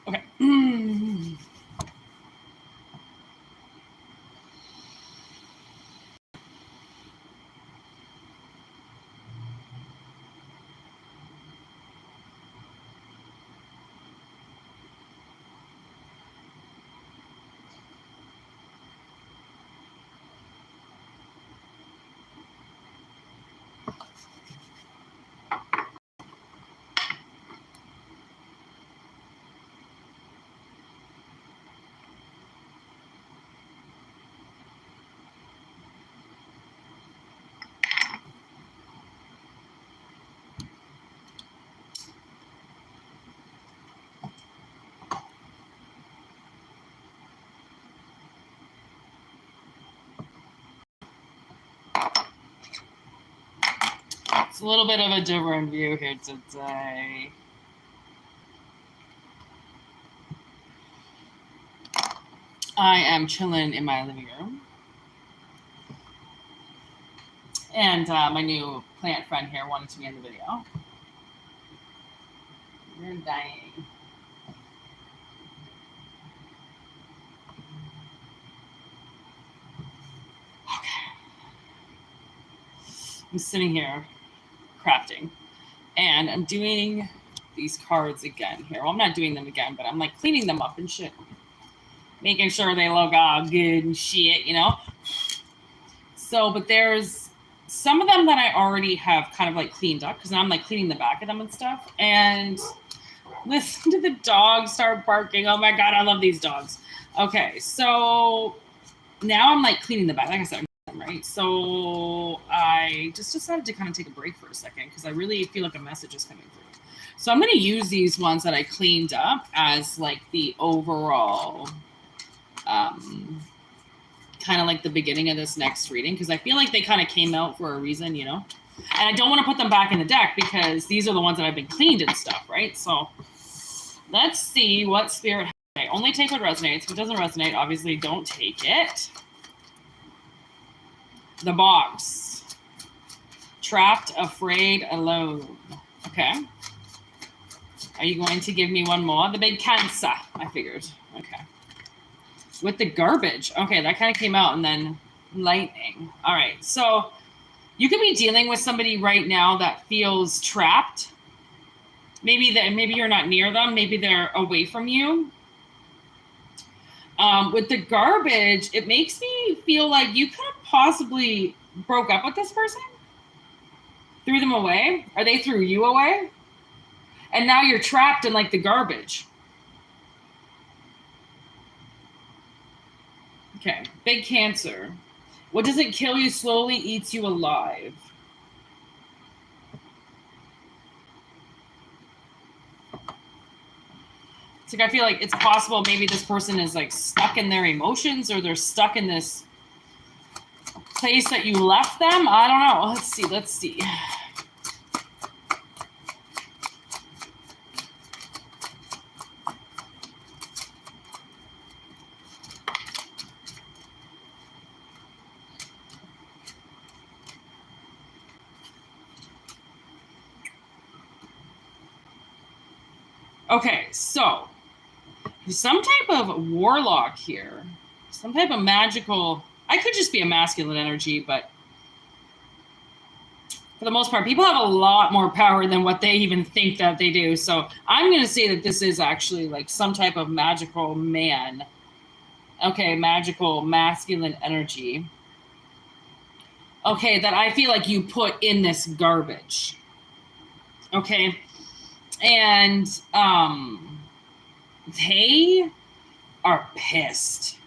Okay. It's a little bit of a different view here today. I am chilling in my living room. And my new plant friend here wanted to be in the video. You're dying. Okay. I'm sitting here crafting. And I'm doing these cards again here. Well, I'm not doing them again, but I'm like cleaning them up and shit. Making sure they look all good and shit, you know? So, but there's some of them that I already have kind of like cleaned up because now I'm like cleaning the back of them and stuff. And listen to the dogs start barking. Oh my God, I love these dogs. Okay, so now I'm like cleaning the back. Like I said, right? So I just decided to kind of take a break for a second because I really feel like a message is coming through. So I'm going to use these ones that I cleaned up as like the overall kind of like the beginning of this next reading because I feel like they kind of came out for a reason, you know? And I don't want to put them back in the deck because these are the ones that have been cleaned and stuff, right? So let's see what spirit has. Okay, only take what resonates. If it doesn't resonate, obviously don't take it. The box. Trapped, afraid, alone. Okay. Are you going to give me one more? The big Cancer, I figured. Okay. With the garbage. Okay, that kind of came out and then lightning. All right. So you could be dealing with somebody right now that feels trapped. Maybe you're not near them. Maybe they're away from you. With the garbage, it makes me feel like you could have possibly broke up with this person, threw them away, or they threw you away, and now you're trapped in like the garbage. Okay, big Cancer. What doesn't kill you slowly eats you alive. It's like I feel like it's possible maybe this person is like stuck in their emotions or they're stuck in this place that you left them. I don't know. Let's see. Okay, so some type of warlock here, some type of magical, I could just be a masculine energy, but for the most part, people have a lot more power than what they even think that they do. So I'm going to say that this is actually like some type of magical man. Okay, magical masculine energy. Okay, that I feel like you put in this garbage. Okay. And they are pissed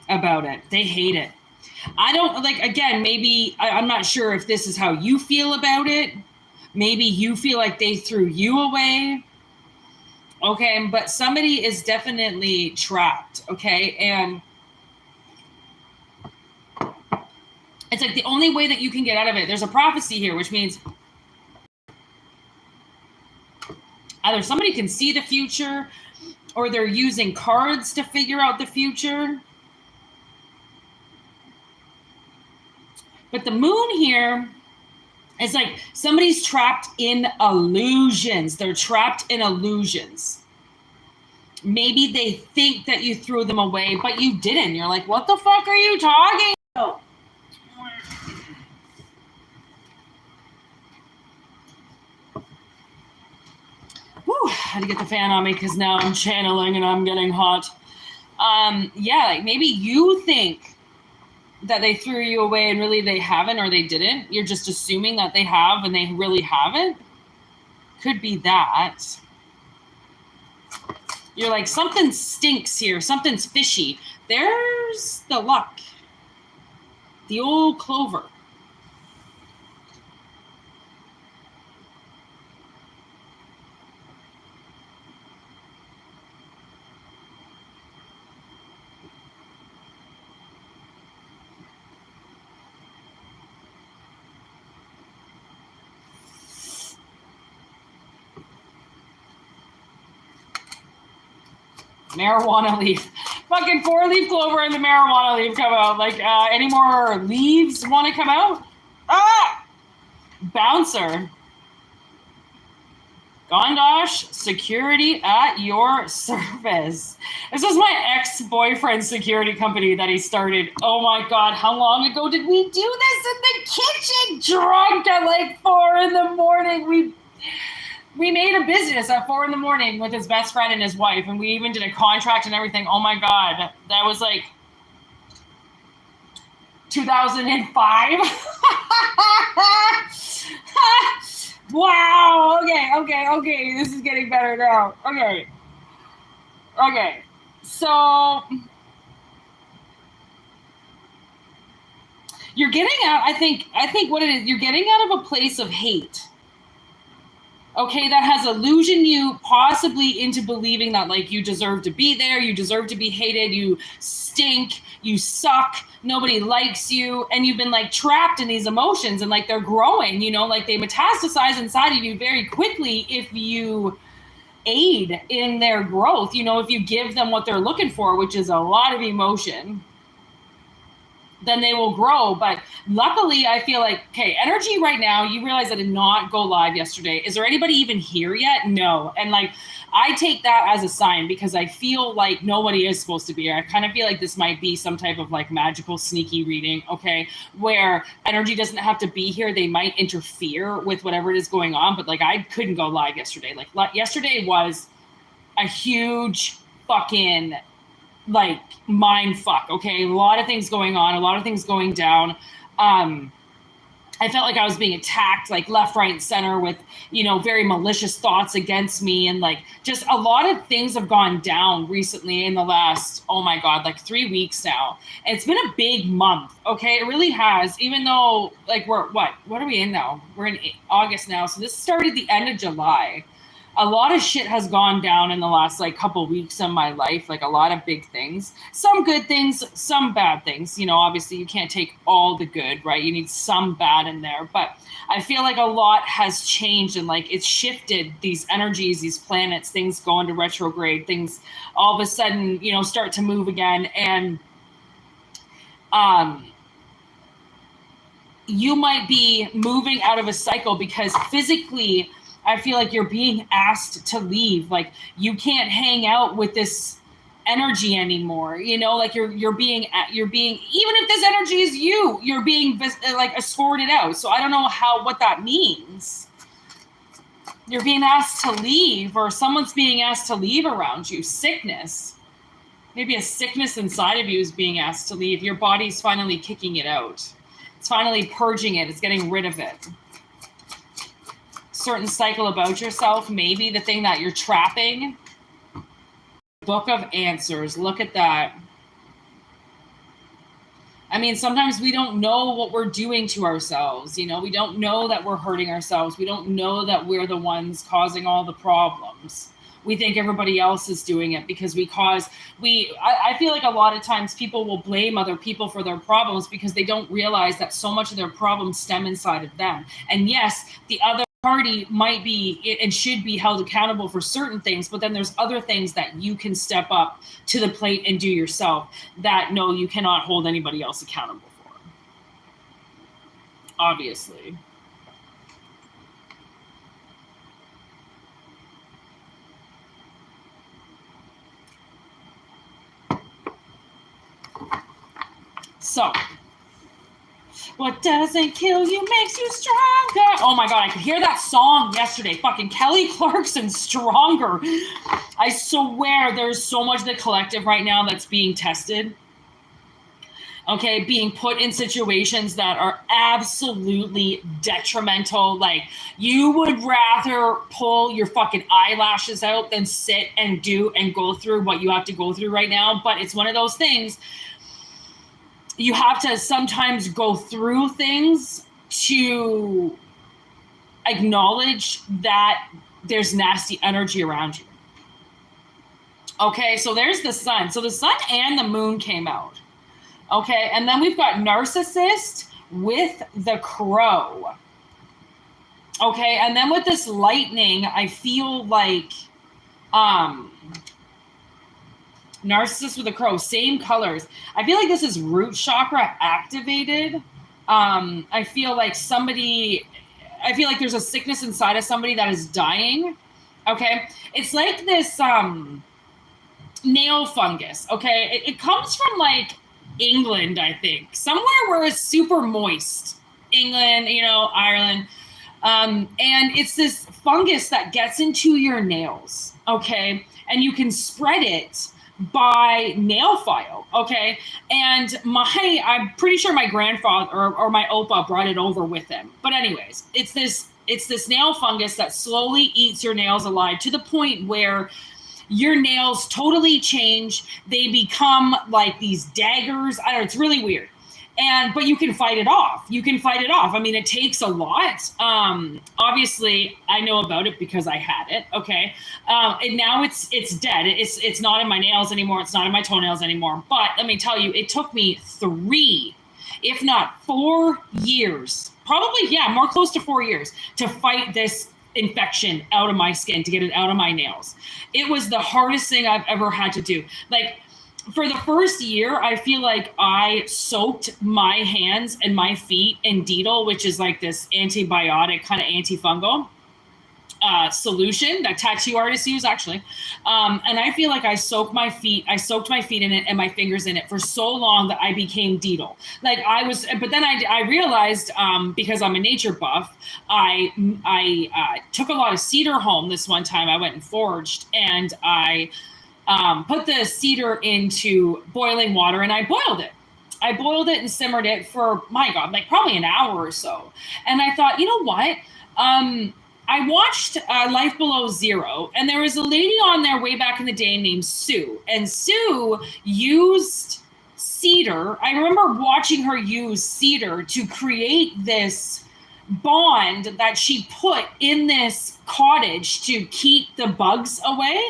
about it. They hate it. I don't like, again, maybe I'm not sure if this is how you feel about it. Maybe you feel like they threw you away. Okay, but somebody is definitely trapped. Okay, and it's like the only way that you can get out of it. There's a prophecy here, which means either somebody can see the future or they're using cards to figure out the future. But the moon here is like somebody's trapped in illusions. They're trapped in illusions. Maybe they think that you threw them away, but you didn't. You're like, what the fuck are you talking about? Whew, had to get the fan on me because now I'm channeling and I'm getting hot. Yeah, like maybe you think that they threw you away and really they haven't, or they didn't. You're just assuming that they have and they really haven't. Could be that. You're like, something stinks here. Something's fishy. There's the luck. The old clover. Marijuana leaf. Fucking 4-leaf clover and the marijuana leaf come out. Like, any more leaves want to come out? Ah! Bouncer. Gondosh, security at your service. This was my ex-boyfriend's security company that he started. Oh my God, how long ago did we do this in the kitchen? Drunk at like 4 a.m. We made a business at 4 a.m. with his best friend and his wife, and we even did a contract and everything. Oh my God, that was like 2005. Wow. Okay. This is getting better now. Okay. So you're getting out. I think what it is, you're getting out of a place of hate. Okay, that has illusioned you possibly into believing that like you deserve to be there, you deserve to be hated, you stink, you suck, nobody likes you, and you've been like trapped in these emotions and like they're growing, you know, like they metastasize inside of you very quickly if you aid in their growth, you know, if you give them what they're looking for, which is a lot of emotion. Then they will grow. But luckily, I feel like, okay, energy right now, you realize I did not go live yesterday. Is there anybody even here yet? No. And like, I take that as a sign because I feel like nobody is supposed to be here. I kind of feel like this might be some type of like magical, sneaky reading, okay, where energy doesn't have to be here. They might interfere with whatever it is going on. But like, I couldn't go live yesterday. Like yesterday was a huge fucking like mind fuck. Okay, a lot of things going on, a lot of things going down. I felt like I was being attacked like left, right, and center with, you know, very malicious thoughts against me, and like just a lot of things have gone down recently in the last, oh my God, like 3 weeks now. And it's been a big month. Okay, it really has. Even though like what are we in now? We're in August now, so this started the end of July. A lot of shit has gone down in the last like couple weeks of my life, like a lot of big things, some good things, some bad things. You know, obviously you can't take all the good, right? You need some bad in there, but I feel like a lot has changed and like it's shifted these energies, these planets, things go into retrograde, things all of a sudden, you know, start to move again. And you might be moving out of a cycle because physically I feel like you're being asked to leave. Like you can't hang out with this energy anymore. You know, like you're being, even if this energy is you're being like escorted out. So I don't know what that means. You're being asked to leave, or someone's being asked to leave around you. Sickness. Maybe a sickness inside of you is being asked to leave. Your body's finally kicking it out. It's finally purging it. It's getting rid of it. Certain cycle about yourself, maybe the thing that you're trapping. Book of Answers. Look at that. I mean, sometimes we don't know what we're doing to ourselves. You know, we don't know that we're hurting ourselves. We don't know that we're the ones causing all the problems. We think everybody else is doing it because I feel like a lot of times people will blame other people for their problems because they don't realize that so much of their problems stem inside of them. And yes, the other party might be and should be held accountable for certain things, but then there's other things that you can step up to the plate and do yourself that no, you cannot hold anybody else accountable for. Obviously. So, what doesn't kill you makes you stronger. Oh my God, I could hear that song yesterday. Fucking Kelly Clarkson, Stronger. I swear there's so much of the collective right now that's being tested. Okay, being put in situations that are absolutely detrimental. Like, you would rather pull your fucking eyelashes out than sit and do and go through what you have to go through right now. But it's one of those things. You have to sometimes go through things to acknowledge that there's nasty energy around you. Okay, so there's the sun. So the sun and the moon came out. Okay, and then we've got Narcissist with the Crow. Okay, and then with this lightning, I feel like Narcissist with a Crow, same colors. I feel like this is root chakra activated. I feel like there's a sickness inside of somebody that is dying. Okay, it's like this nail fungus. Okay, it comes from like England, I think, somewhere where it's super moist. England, Ireland. And it's this fungus that gets into your nails. Okay, and you can spread it by nail file. Okay, and I'm pretty sure my grandfather or my opa brought it over with him. But anyways, it's this nail fungus that slowly eats your nails alive to the point where your nails totally change. They become like these daggers. I don't know, it's really weird. But you can fight it off. I mean, it takes a lot. Obviously, I know about it because I had it. Okay. And now it's dead. It's not in my nails anymore. It's not in my toenails anymore. But let me tell you, it took me 3, if not 4 years, probably, more close to 4 years to fight this infection out of my skin, to get it out of my nails. It was the hardest thing I've ever had to do. Like, for the first year, I feel like I soaked my hands and my feet in Deedle, which is like this antibiotic kind of antifungal solution that tattoo artists use, actually. And I feel like I soaked my feet in it and my fingers in it for so long that I became Deedle. But then I realized, because I'm a nature buff, I took a lot of cedar home this one time. I went and foraged, and I put the cedar into boiling water, and I boiled it. And simmered it for, my God, like probably an hour or so. And I thought, you know what? I watched Life Below Zero, and there was a lady on there way back in the day named Sue. And Sue used cedar. I remember watching her use cedar to create this bond that she put in this cottage to keep the bugs away.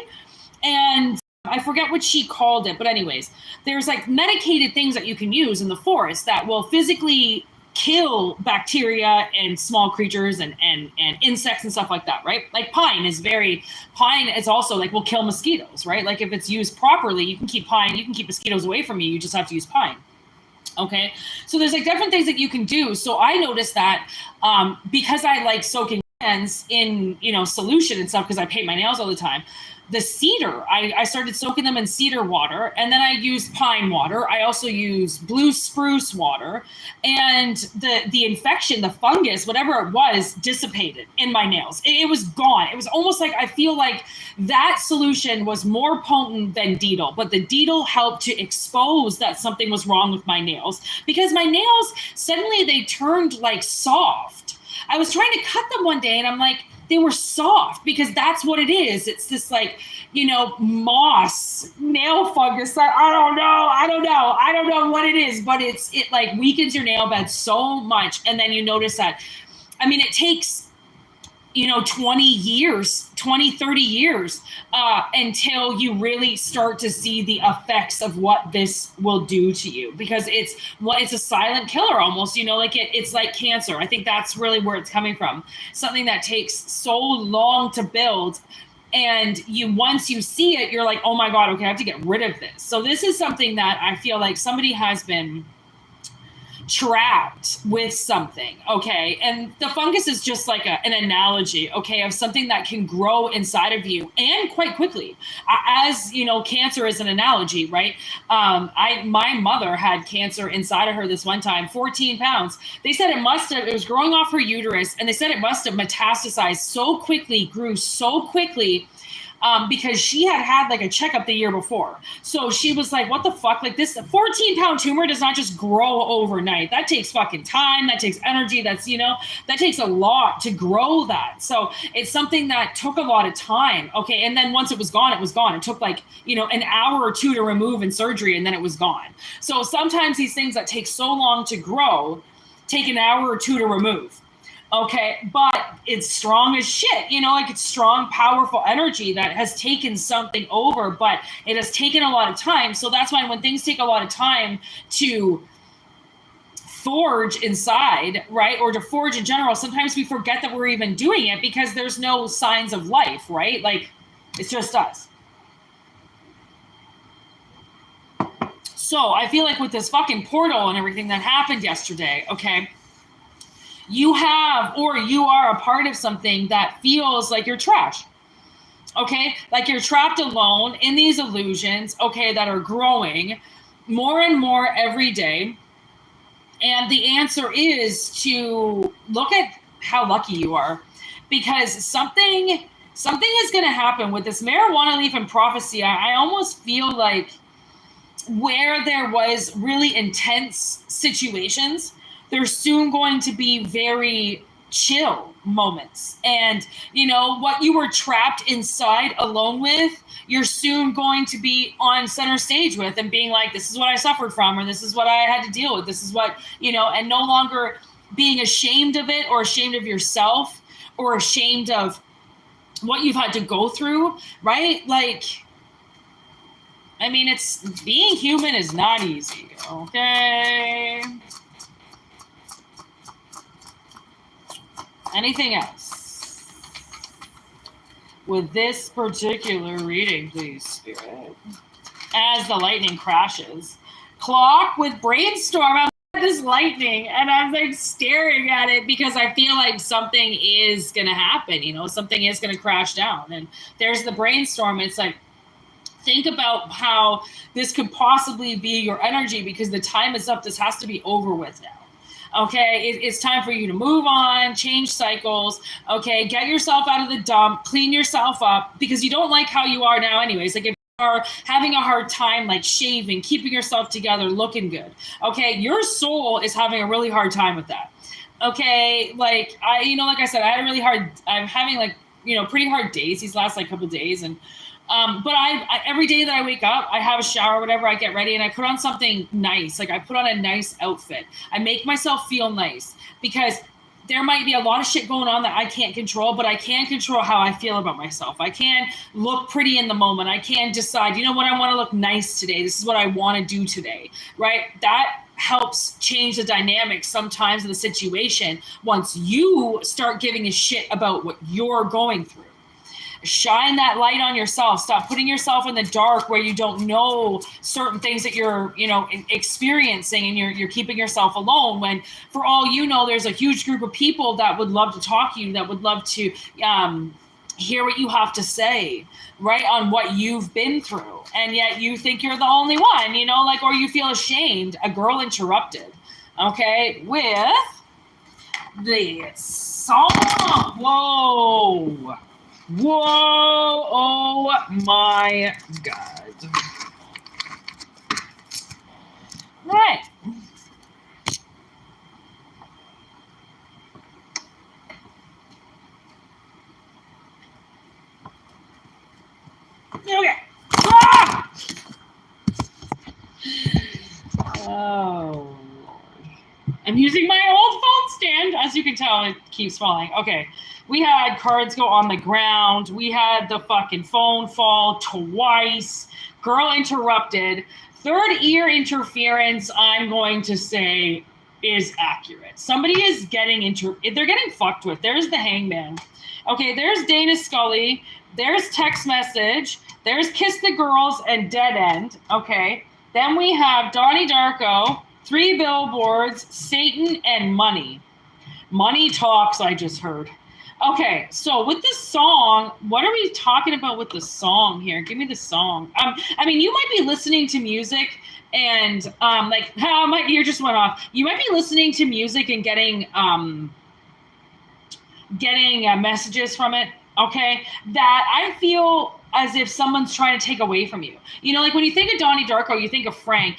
And I forget what she called it, but anyways, there's like medicated things that you can use in the forest that will physically kill bacteria and small creatures and insects and stuff like that, right? Like pine is also like will kill mosquitoes, right? Like if it's used properly, you can keep mosquitoes away from you. You just have to use pine. Okay. So there's like different things that you can do. So I noticed that because I like soaking hands in, solution and stuff, because I paint my nails all the time. The cedar, I started soaking them in cedar water, and then I used pine water. I also used blue spruce water, and the infection, the fungus, whatever it was, dissipated in my nails. It was gone. It was almost like I feel like that solution was more potent than Deedle, but the Deedle helped to expose that something was wrong with my nails, because my nails, suddenly they turned like soft. I was trying to cut them one day, and I'm like, they were soft, because that's what it is. It's this like, moss nail fungus that I don't know what it is, but it like weakens your nail bed so much. And then you notice that, I mean, it takes, 20 years, 20, 30 years until you really start to see the effects of what this will do to you, because it's a silent killer almost, like it's like cancer. I think that's really where it's coming from. Something that takes so long to build, and once you see it, you're like, oh my God, okay, I have to get rid of this. So this is something that I feel like somebody has been trapped with something, okay? And the fungus is just like an analogy, okay, of something that can grow inside of you and quite quickly. As you know, cancer is an analogy, right? My mother had cancer inside of her this one time, 14 pounds. They said it was growing off her uterus, and they said it must have metastasized so quickly, grew so quickly, because she had like a checkup the year before. So she was like, what the fuck? Like, this 14-pound tumor does not just grow overnight. That takes fucking time. That takes energy. That takes a lot to grow that. So it's something that took a lot of time. Okay. And then once it was gone, it was gone. It took like, an hour or two to remove in surgery, and then it was gone. So sometimes these things that take so long to grow take an hour or two to remove. Okay, but it's strong as shit, like it's strong, powerful energy that has taken something over, but it has taken a lot of time. So that's why when things take a lot of time to forge inside, right, or to forge in general, sometimes we forget that we're even doing it because there's no signs of life, right? Like, it's just us. So I feel like with this fucking portal and everything that happened yesterday, okay, you are a part of something that feels like you're trash, okay? Like you're trapped alone in these illusions, okay, that are growing more and more every day. And the answer is to look at how lucky you are, because something is going to happen with this marijuana leaf and prophecy. I almost feel like where there was really intense situations, there's soon going to be very chill moments. And, what you were trapped inside alone with, you're soon going to be on center stage with and being like, this is what I suffered from, or this is what I had to deal with. This is what, and no longer being ashamed of it or ashamed of yourself or ashamed of what you've had to go through, right? Like, I mean, it's being human is not easy, okay? Anything else with this particular reading, please, Spirit? As the lightning crashes. Clock with Brainstorm. I'm at this lightning, and I'm like staring at it because I feel like something is going to happen, something is going to crash down. And there's the Brainstorm. It's like, think about how this could possibly be your energy, because the time is up. This has to be over with now. Okay, it's time for you to move on, change cycles, okay, get yourself out of the dump, clean yourself up, because you don't like how you are now anyways. Like, if you are having a hard time, like shaving, keeping yourself together, looking good, okay, your soul is having a really hard time with that. Okay, like, like I said, I'm having like, pretty hard days these last like couple days, and but I every day that I wake up, I have a shower, whatever, I get ready and I put on something nice. Like, I put on a nice outfit. I make myself feel nice, because there might be a lot of shit going on that I can't control, but I can control how I feel about myself. I can look pretty in the moment. I can decide, I want to look nice today. This is what I want to do today, right? That helps change the dynamic sometimes of the situation once you start giving a shit about what you're going through. Shine that light on yourself. Stop putting yourself in the dark where you don't know certain things that you're, experiencing, and you're keeping yourself alone, when for all you know, there's a huge group of people that would love to talk to you, that would love to hear what you have to say, right, on what you've been through. And yet you think you're the only one, or you feel ashamed. A girl interrupted, okay, with the song. Whoa. Oh my God. Right. Okay. Ah! Oh, Lord. I'm using my old phone stand. As you can tell, it keeps falling. Okay. We had cards go on the ground. We had the fucking phone fall twice. Girl interrupted. Third ear interference, I'm going to say, is accurate. Somebody is getting they're getting fucked with. There's the Hangman. Okay, there's Dana Scully. There's text message. There's Kiss the Girls and Dead End. Okay. Then we have Donnie Darko, 3 billboards, Satan, and money. Money talks, I just heard. Okay, so with this song, what are we talking about with the song here? Give me the song. I mean, you might be listening to music and like, my ear just went off. You might be listening to music and getting messages from it, okay, that I feel as if someone's trying to take away from you. You know, like when you think of Donnie Darko, you think of Frank.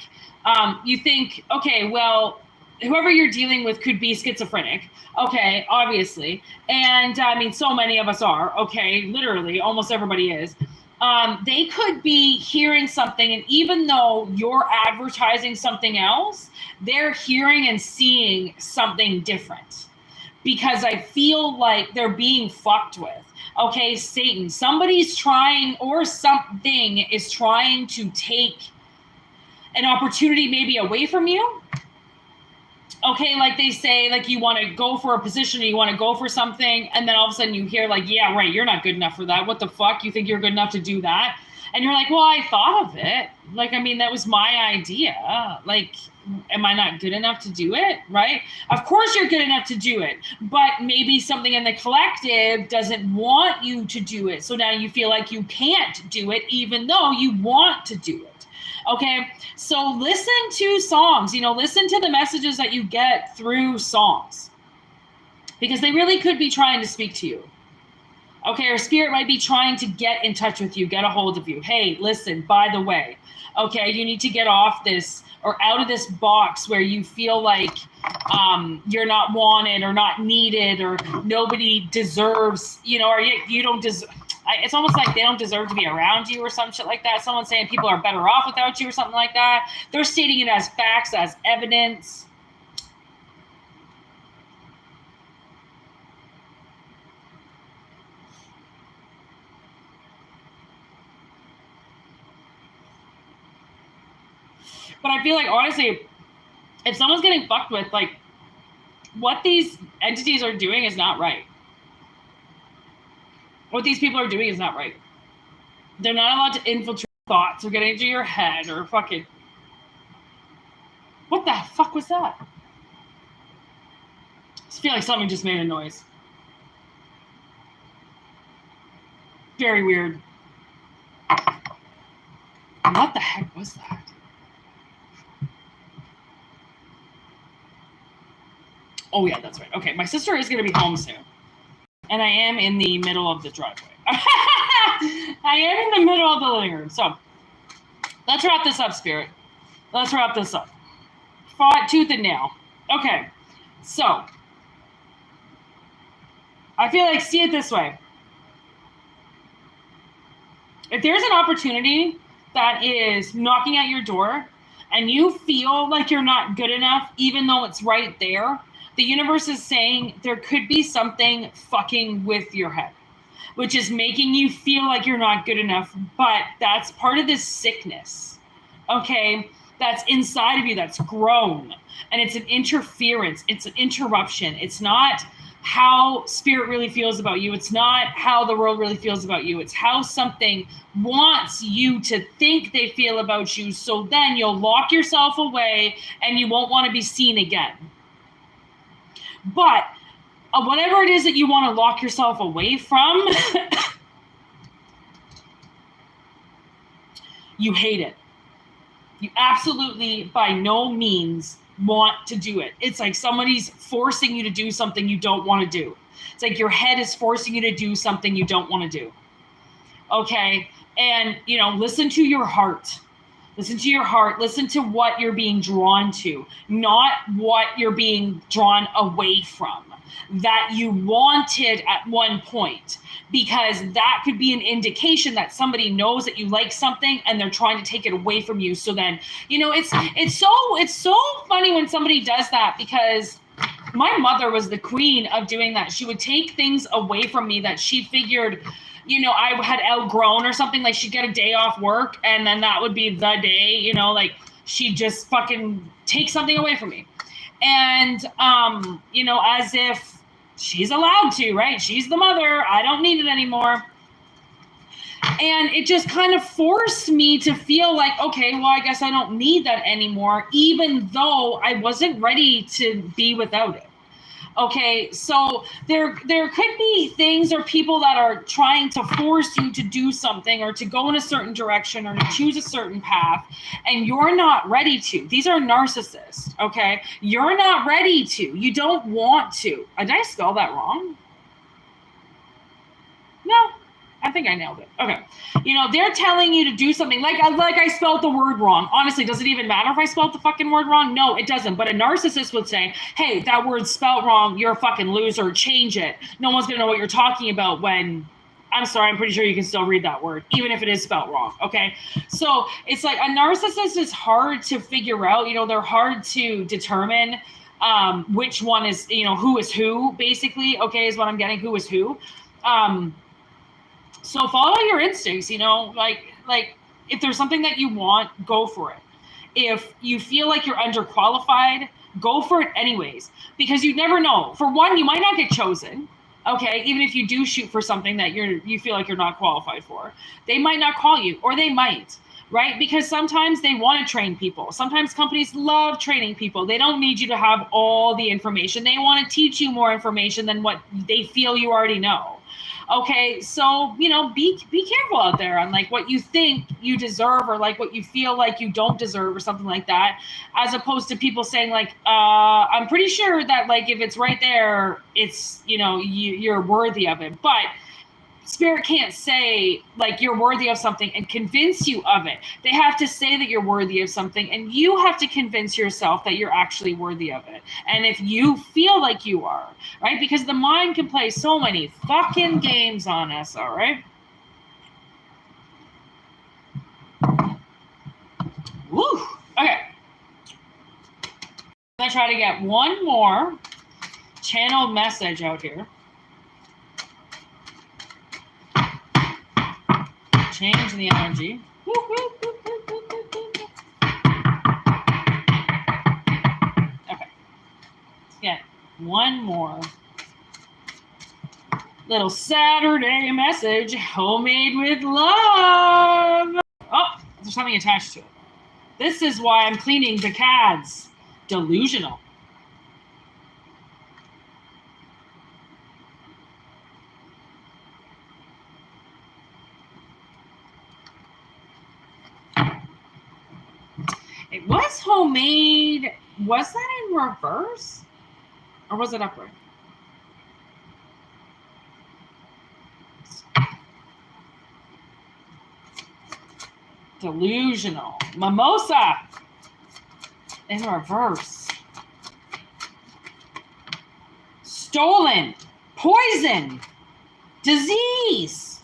You think, okay, well, whoever you're dealing with could be schizophrenic. Okay, obviously. And I mean, so many of us are, okay, literally, almost everybody is. They could be hearing something, and even though you're advertising something else, they're hearing and seeing something different. Because I feel like they're being fucked with. Okay, Satan, somebody's trying, or something is trying to take an opportunity maybe away from you. Okay, like they say, like you want to go for a position or you want to go for something, and then all of a sudden you hear like, yeah, right, you're not good enough for that. What the fuck? You think you're good enough to do that? And you're like, well, I thought of it. Like, I mean, that was my idea. Like, am I not good enough to do it? Right? Of course you're good enough to do it, but maybe something in the collective doesn't want you to do it. So now you feel like you can't do it, even though you want to do it. Okay, so listen to songs, listen to the messages that you get through songs, because they really could be trying to speak to you. Okay, or spirit might be trying to get in touch with you, get a hold of you. Hey, listen, by the way, okay, you need to get off this or out of this box where you feel like you're not wanted or not needed or nobody deserves, or you don't deserve. It's almost like they don't deserve to be around you or some shit like that. Someone's saying people are better off without you or something like that. They're stating it as facts, as evidence. But I feel like, honestly, if someone's getting fucked with, like, what these entities are doing is not right. What these people are doing is not right. They're not allowed to infiltrate thoughts or get into your head or fucking... What the fuck was that? I just feel like something just made a noise. Very weird. What the heck was that? Oh, yeah, that's right. Okay, my sister is going to be home soon. And I am in the middle of the driveway. I am in the middle of the living room. So, let's wrap this up, Spirit. Let's wrap this up. Fought tooth and nail. Okay, so, I feel like, see it this way. If there's an opportunity that is knocking at your door and you feel like you're not good enough, even though it's right there, the universe is saying there could be something fucking with your head, which is making you feel like you're not good enough. But that's part of this sickness, okay, that's inside of you, that's grown. And it's an interference. It's an interruption. It's not how spirit really feels about you. It's not how the world really feels about you. It's how something wants you to think they feel about you. So then you'll lock yourself away and you won't want to be seen again. But whatever it is that you want to lock yourself away from, you hate it. You absolutely, by no means, want to do it. It's like somebody's forcing you to do something you don't want to do. It's like your head is forcing you to do something you don't want to do. Okay? And, listen to your heart. Listen to your heart. Listen to what you're being drawn to, not what you're being drawn away from, that you wanted at one point, because that could be an indication that somebody knows that you like something and they're trying to take it away from you. So then, it's so funny when somebody does that, because my mother was the queen of doing that. She would take things away from me that she figured I had outgrown or something. Like, she'd get a day off work and then that would be the day, like she'd just fucking take something away from me. And, as if she's allowed to, right? She's the mother. I don't need it anymore. And it just kind of forced me to feel like, okay, well, I guess I don't need that anymore, even though I wasn't ready to be without it. Okay, so there could be things or people that are trying to force you to do something or to go in a certain direction or to choose a certain path, and you're not ready to. These are narcissists, okay? You're not ready to. You don't want to. Did I spell that wrong? No, I think I nailed it. Okay. You know, they're telling you to do something like I spelled the word wrong. Honestly, does it even matter if I spelled the fucking word wrong? No, it doesn't. But a narcissist would say, hey, that word's spelled wrong. You're a fucking loser. Change it. No one's going to know what you're talking about when, I'm sorry, I'm pretty sure you can still read that word, even if it is spelled wrong. Okay. So it's like a narcissist is hard to figure out. You know, they're hard to determine which one is, you know, who is who, basically. Okay, is what I'm getting. Who is who. So follow your instincts, you know, like if there's something that you want, go for it. If you feel like you're underqualified, go for it anyways, because you never know. For one, you might not get chosen. Okay, even if you do shoot for something that you feel like you're not qualified for, they might not call you, or they might, right? Because sometimes they want to train people. Sometimes companies love training people. They don't need you to have all the information. They want to teach you more information than what they feel you already know. Okay, so, you know, be careful out there on like what you think you deserve or like what you feel like you don't deserve or something like that, as opposed to people saying like, I'm pretty sure that like if it's right there, it's, you know, you're worthy of it. But Spirit can't say like you're worthy of something and convince you of it. They have to say that you're worthy of something, and you have to convince yourself that you're actually worthy of it. And if you feel like you are, right? Because the mind can play so many fucking games on us, all right? Woo! Okay. I'm going to try to get one more channeled message out here. Change the energy. Okay. Yeah, one more little Saturday message. Homemade with love. Oh, there's something attached to it. This is why I'm cleaning the CADs. Delusional. It was homemade. Was that in reverse? Or was it upright? Delusional. Mimosa. In reverse. Stolen. Poison. Disease.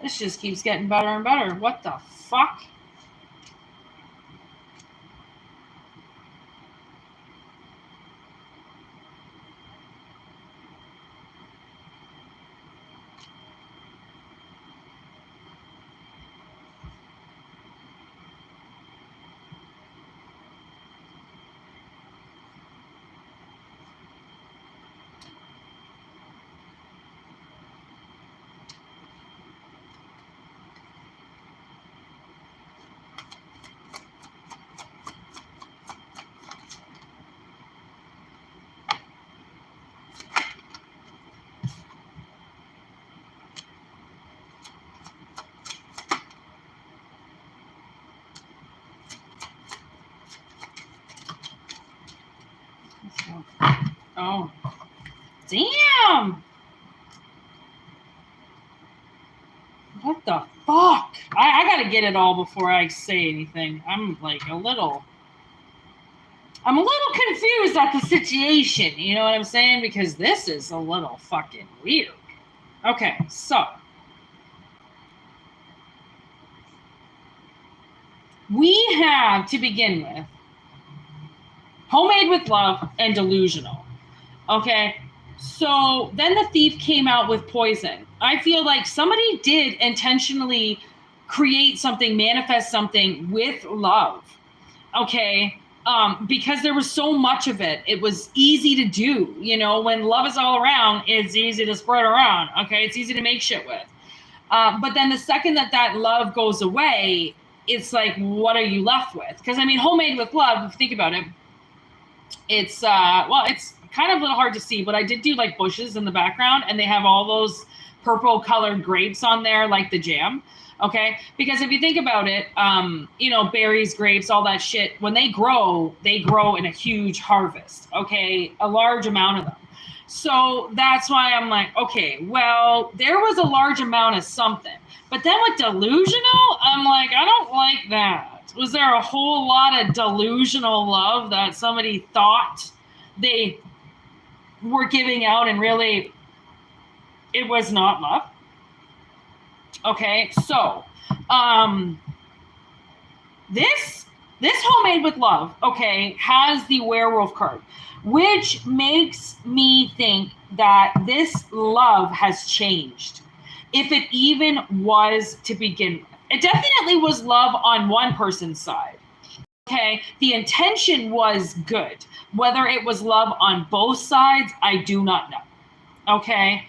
This just keeps getting better and better. What the fuck? Oh, damn. What the fuck? I gotta get it all before I say anything. I'm like I'm a little confused at the situation. You know what I'm saying? Because this is a little fucking weird. Okay, so we have to begin with homemade with love and delusional. Okay, so then the thief came out with poison. I feel like somebody did intentionally create something, manifest something with love. Okay, because there was so much of it. It was easy to do. When love is all around, it's easy to spread around. Okay, it's easy to make shit with. But then the second that love goes away, it's like, what are you left with? Because homemade with love, if you think about it, it's it's kind of a little hard to see, but I did do like bushes in the background, and they have all those purple colored grapes on there, like the jam. Okay, because if you think about it, berries, grapes, all that shit, when they grow in a huge harvest. Okay, a large amount of them. So that's why I'm like, okay, well, there was a large amount of something. But then with delusional, I'm like, I don't like that. Was there a whole lot of delusional love that somebody thought they were giving out, and really it was not love? Okay, so this homemade with love, okay, has the werewolf card, which makes me think that this love has changed, if it even was to begin with. It definitely was love on one person's side. Okay, the intention was good. Whether it was love on both sides, I do not know. Okay,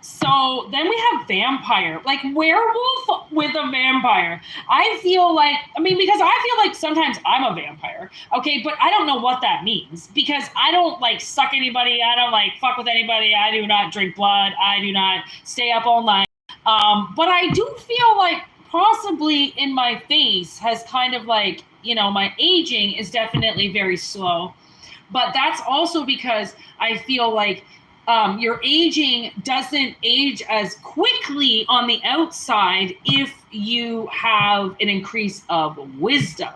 so then we have vampire, like werewolf with a vampire. I feel like, because I feel like sometimes I'm a vampire, okay, but I don't know what that means, because I don't like suck anybody, I don't like fuck with anybody, I do not drink blood, I do not stay up all night, but I do feel like possibly in my face has kind of like, my aging is definitely very slow, but that's also because I feel like your aging doesn't age as quickly on the outside if you have an increase of wisdom.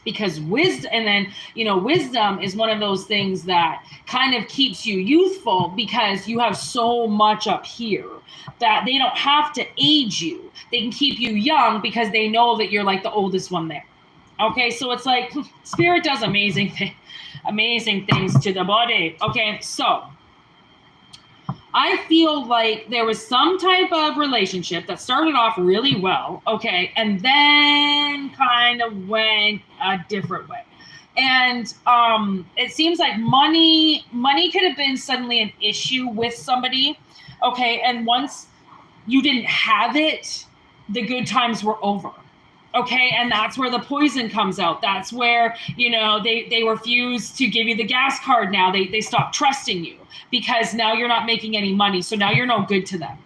Because wisdom is one of those things that kind of keeps you youthful, because you have so much up here that they don't have to age you. They can keep you young because they know that you're like the oldest one there. Okay, so it's like spirit does amazing things to the body. Okay, so I feel like there was some type of relationship that started off really well, okay, and then kind of went a different way. And it seems like money could have been suddenly an issue with somebody, okay, and once you didn't have it, the good times were over. Okay, and that's where the poison comes out. That's where, they refuse to give you the gas card now. They stop trusting you because now you're not making any money. So now you're no good to them.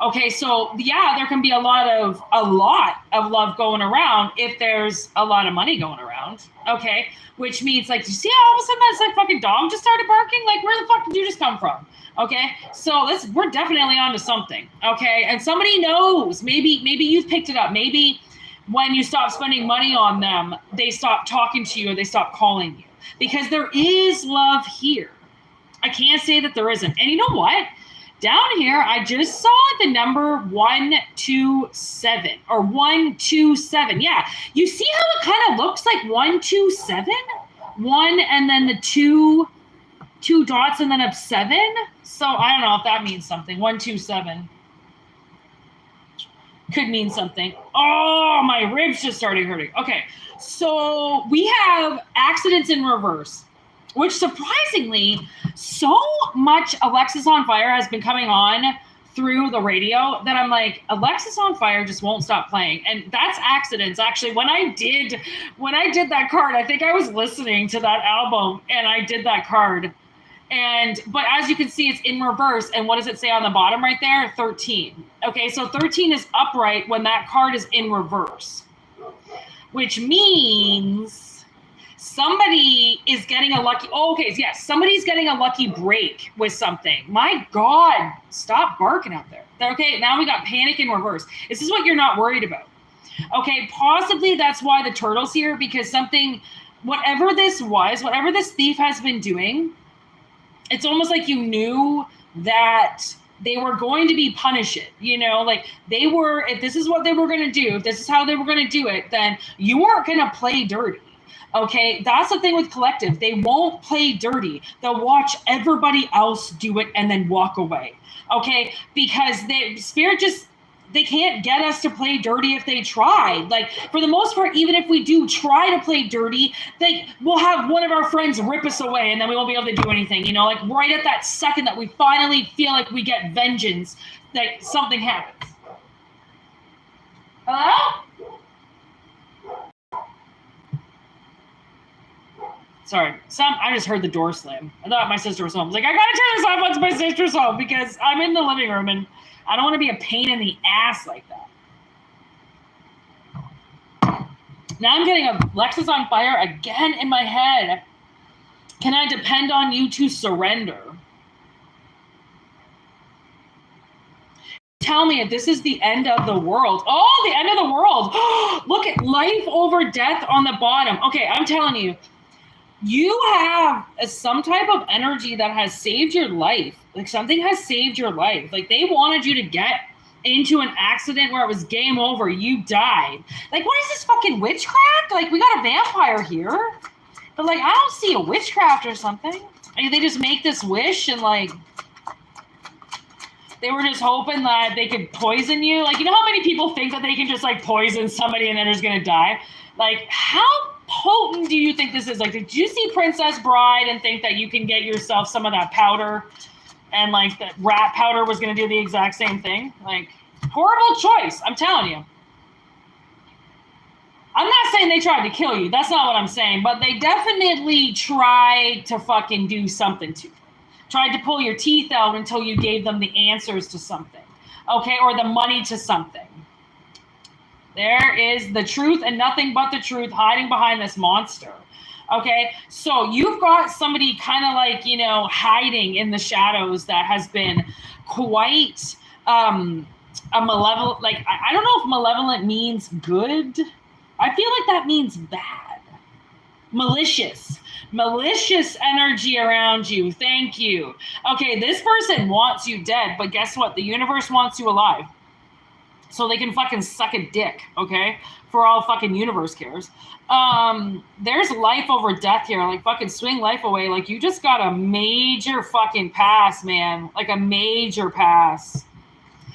Okay, so yeah, there can be a lot of love going around if there's a lot of money going around. Okay, which means like, you see how all of a sudden that's like fucking dog just started barking? Like, where the fuck did you just come from? Okay, so we're definitely onto something. Okay, and somebody knows. Maybe you've picked it up. Maybe when you stop spending money on them, they stop talking to you or they stop calling you, because there is love here. I can't say that there isn't. And you know what? Down here, I just saw the number 127 or 127. Yeah. You see how it kind of looks like 127? One and then the two dots and then a 7. So I don't know if that means something. 127. Could mean something. Oh, my ribs just started hurting. Okay, so we have accidents in reverse, which surprisingly, so much Alexis on Fire has been coming on through the radio that I'm like, Alexis on Fire just won't stop playing. And that's accidents. Actually, when I did that card, I think I was listening to that album and I did that card. But as you can see, it's in reverse. And what does it say on the bottom right there? 13. Okay, so 13 is upright when that card is in reverse, which means somebody is getting a lucky. Oh, okay, yes, somebody's getting a lucky break with something. My God, stop barking out there. Okay, now we got panic in reverse. This is what you're not worried about. Okay, possibly that's why the turtle's here, because whatever this thief has been doing, it's almost like you knew that they were going to be punished, like if this is what they were going to do, if this is how they were going to do it, then you weren't going to play dirty. Okay, that's the thing with collective. They won't play dirty. They'll watch everybody else do it and then walk away. Okay, because Spirit just they can't get us to play dirty if they tried. Like, for the most part, even if we do try to play dirty, we'll have one of our friends rip us away, and then we won't be able to do anything. You know, like right at that second that we finally feel like we get vengeance, like something happens. Hello? Sorry, I just heard the door slam. I thought my sister was home. I was like, I gotta turn this off once my sister's home because I'm in the living room and I don't want to be a pain in the ass like that. Now I'm getting Alexa's on fire again in my head. Can I depend on you to surrender? Tell me if this is the end of the world. Oh, the end of the world. Look at life over death on the bottom. Okay, I'm telling you. You have some type of energy that has saved your life. Like something has saved your life. Like they wanted you to get into an accident where it was game over. You died. Like, what is this fucking witchcraft? Like, we got a vampire here. But like, I don't see a witchcraft or something. Like, they just make this wish and like, they were just hoping that they could poison you. Like, you know how many people think that they can just like poison somebody and they're just going to die? Like, how potent do you think this is? Like, did you see Princess Bride and think that you can get yourself some of that powder and like that rat powder was going to do the exact same thing? Like, horrible choice. I'm telling you. I'm not saying they tried to kill you. That's not what I'm saying. But they definitely tried to fucking do something to you. Tried to pull your teeth out until you gave them the answers to something. Okay? Or the money to something. There is the truth and nothing but the truth hiding behind this monster. Okay, so you've got somebody kind of like, you know, hiding in the shadows that has been quite a malevolent, like, I don't know if malevolent means good. I feel like that means bad. Malicious energy around you. Thank you. Okay, this person wants you dead, but guess what? The universe wants you alive. So they can fucking suck a dick, okay? For all fucking universe cares. There's life over death here. Like, fucking swing life away. Like, you just got a major fucking pass, man. Like, a major pass.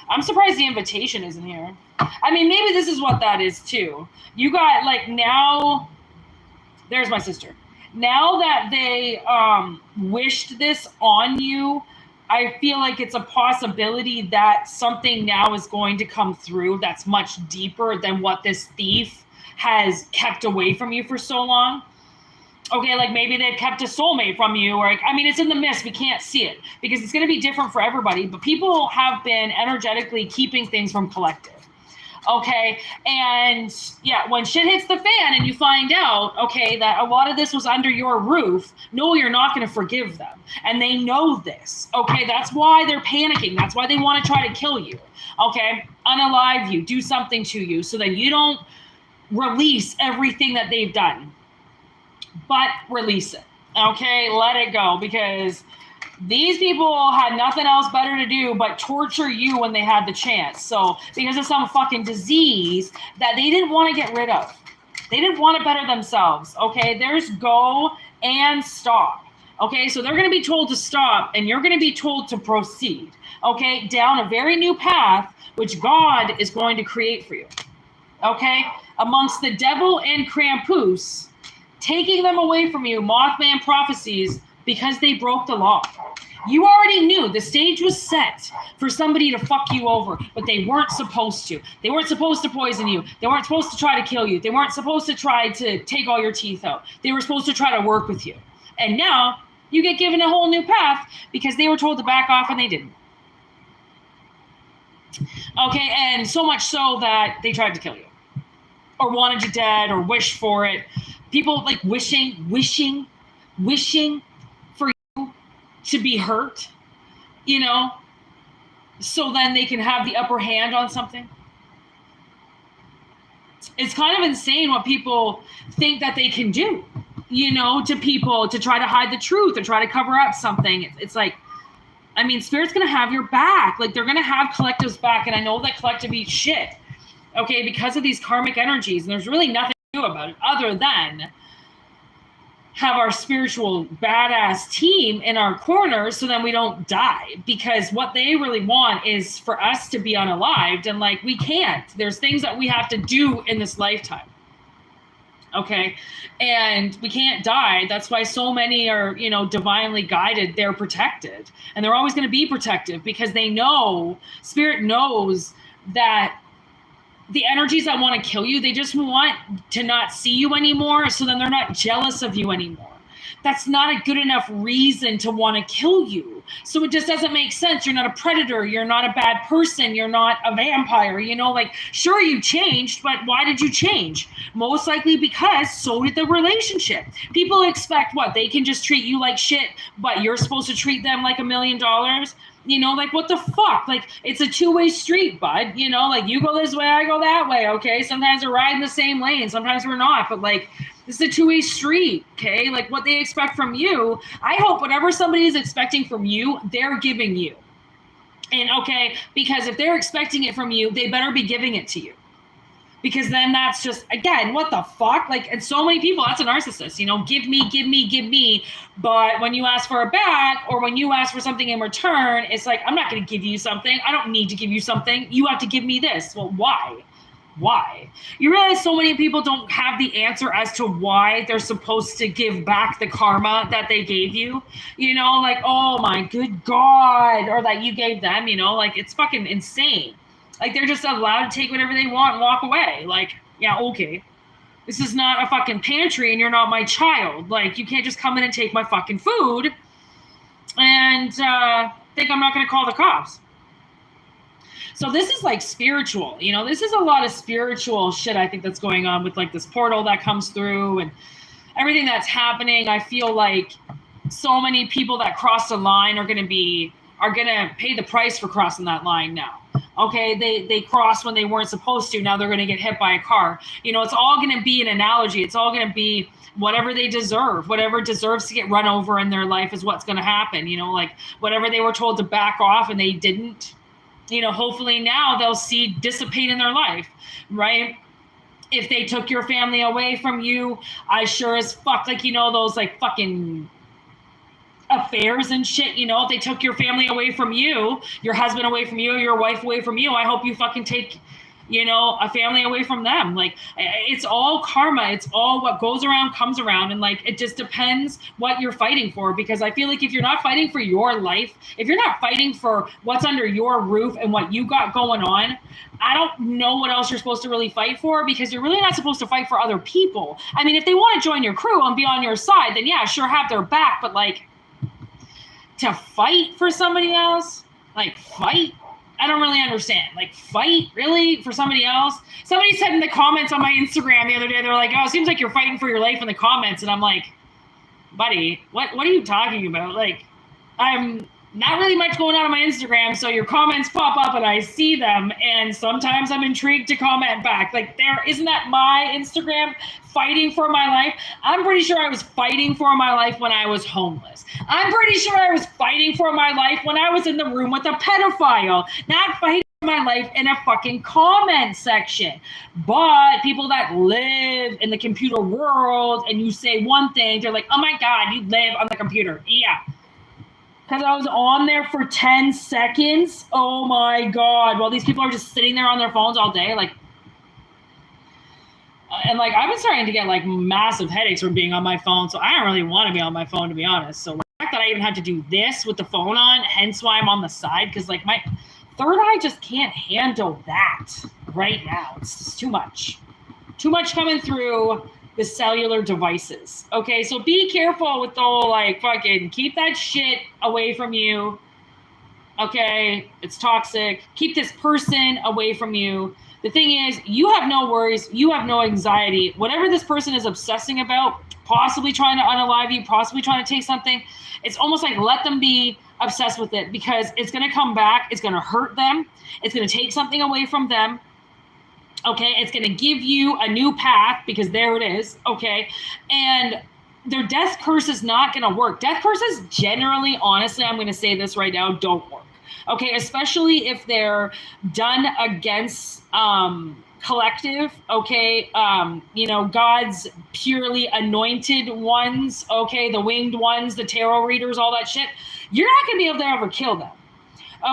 I'm surprised the invitation isn't here. I mean, maybe this is what that is, too. You got, like, now... There's my sister. Now that they wished this on you... I feel like it's a possibility that something now is going to come through that's much deeper than what this thief has kept away from you for so long. Okay, like maybe they've kept a soulmate from you, or I mean, it's in the mist. We can't see it because it's going to be different for everybody. But people have been energetically keeping things from collective. Okay, and yeah, when shit hits the fan and you find out, okay, that a lot of this was under your roof, no, you're not going to forgive them. And they know this, okay? That's why they're panicking. That's why they want to try to kill you, okay? Unalive you, do something to you so that you don't release everything that they've done. But release it, okay? Let it go, because these people had nothing else better to do but torture you when they had the chance. So, because of some fucking disease that they didn't want to get rid of. They didn't want to better themselves, okay? There's go and stop, okay? So they're going to be told to stop, and you're going to be told to proceed, okay? Down a very new path, which God is going to create for you, okay? Amongst the devil and Krampus, taking them away from you, Mothman prophecies, because they broke the law. You already knew the stage was set for somebody to fuck you over, but they weren't supposed to. They weren't supposed to poison you. They weren't supposed to try to kill you. They weren't supposed to try to take all your teeth out. They were supposed to try to work with you. And now you get given a whole new path because they were told to back off and they didn't. Okay, and so much so that they tried to kill you or wanted you dead or wished for it. People like wishing for you to be hurt, you know, so then they can have the upper hand on something. It's kind of insane what people think that they can do, you know, to people to try to hide the truth or try to cover up something. It's like, I mean, Spirit's going to have your back. Like, they're going to have collective's back. And I know that collective eats shit, okay, because of these karmic energies. And there's really nothing to do about it other than have our spiritual badass team in our corner so then we don't die, because what they really want is for us to be unalived, and like we can't. There's things that we have to do in this lifetime. Okay. And we can't die. That's why so many are, you know, divinely guided. They're protected, and they're always going to be protective, because they know, spirit knows that the energies that want to kill you, they just want to not see you anymore. So then they're not jealous of you anymore. That's not a good enough reason to want to kill you. So it just doesn't make sense. You're not a predator. You're not a bad person. You're not a vampire. You know, like, sure, you changed, but why did you change? Most likely because so did the relationship. People expect what? They can just treat you like shit, but you're supposed to treat them like $1 million. You know, like, what the fuck? Like, it's a two-way street, bud. You know, like, you go this way, I go that way, okay? Sometimes we're riding the same lane. Sometimes we're not. But, like, this is a two-way street, okay? Like, what they expect from you, I hope whatever somebody is expecting from you, they're giving you. And, okay, because if they're expecting it from you, they better be giving it to you. Because then that's just, again, what the fuck? Like, and so many people, that's a narcissist, you know, give me, give me, give me. But when you ask for it back, or when you ask for something in return, it's like, I'm not going to give you something. I don't need to give you something. You have to give me this. Well, why? Why? You realize so many people don't have the answer as to why they're supposed to give back the karma that they gave you. You know, like, oh my good God, or that you gave them, you know, like, it's fucking insane. Like, they're just allowed to take whatever they want and walk away. Like, yeah, okay. This is not a fucking pantry and you're not my child. Like, you can't just come in and take my fucking food and think I'm not going to call the cops. So this is like spiritual, you know, this is a lot of spiritual shit, I think, that's going on with like this portal that comes through and everything that's happening. I feel like so many people that cross the line are going to pay the price for crossing that line now. Okay, they crossed when they weren't supposed to. Now they're going to get hit by a car. You know, it's all going to be an analogy. It's all going to be whatever they deserve. Whatever deserves to get run over in their life is what's going to happen. You know, like whatever they were told to back off and they didn't, you know, hopefully now they'll see dissipate in their life, right? If they took your family away from you, I sure as fuck, like, you know, those like fucking affairs and shit, you know, if they took your family away from you, your husband away from you, your wife away from you, I hope you fucking take, you know, a family away from them. Like, it's all karma. It's all what goes around comes around. And like, it just depends what you're fighting for, because I feel like if you're not fighting for your life, if you're not fighting for what's under your roof and what you got going on, I don't know what else you're supposed to really fight for, because you're really not supposed to fight for other people. I mean, if they want to join your crew and be on your side, then yeah, sure, have their back. But like, to fight for somebody else, like fight, I don't really understand. Like, fight really for somebody else? Somebody said in the comments on my Instagram the other day, they're like, oh, it seems like you're fighting for your life in the comments. And I'm like, buddy, what are you talking about? Like, I'm not really much going on my Instagram, so your comments pop up and I see them, and sometimes I'm intrigued to comment back. Like, isn't that my Instagram, fighting for my life? I'm pretty sure I was fighting for my life when I was homeless. I'm pretty sure I was fighting for my life when I was in the room with a pedophile, not fighting for my life in a fucking comment section. But people that live in the computer world and you say one thing, they're like, oh my God, you live on the computer. Yeah. Because I was on there for 10 seconds. Oh my God. While these people are just sitting there on their phones all day. Like, and like, I've been starting to get like massive headaches from being on my phone. So I don't really want to be on my phone, to be honest. So the fact that I even had to do this with the phone on, hence why I'm on the side. Because like my third eye just can't handle that right now. It's just too much. Too much coming through the cellular devices. Okay, so be careful with the whole like fucking keep that shit away from you. Okay, it's toxic. Keep this person away from you. The thing is, you have no worries, you have no anxiety. Whatever this person is obsessing about, possibly trying to unalive you, possibly trying to take something, it's almost like let them be obsessed with it, because it's going to come back, it's going to hurt them, it's going to take something away from them. Okay, it's going to give you a new path, because there it is, okay? And their death curse is not going to work. Death curses generally, honestly, I'm going to say this right now, don't work. Okay, especially if they're done against collective, okay, God's purely anointed ones, okay, the winged ones, the tarot readers, all that shit, you're not going to be able to ever kill them,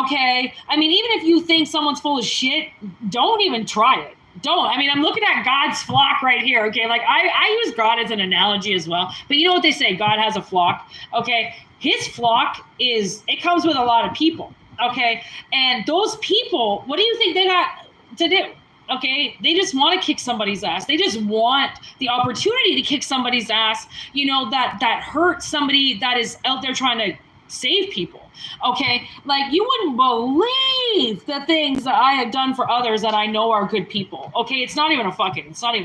okay? I mean, even if you think someone's full of shit, don't even try it. Don't. I mean, I'm looking at God's flock right here, okay? Like, I use God as an analogy as well, but you know what they say, God has a flock, okay? His flock it comes with a lot of people, okay? And those people, what do you think they got to do? Okay, they just want to kick somebody's ass. They just want the opportunity to kick somebody's ass, that hurts somebody that is out there trying to save people. Okay, like, you wouldn't believe the things that I have done for others that I know are good people. Okay, it's not even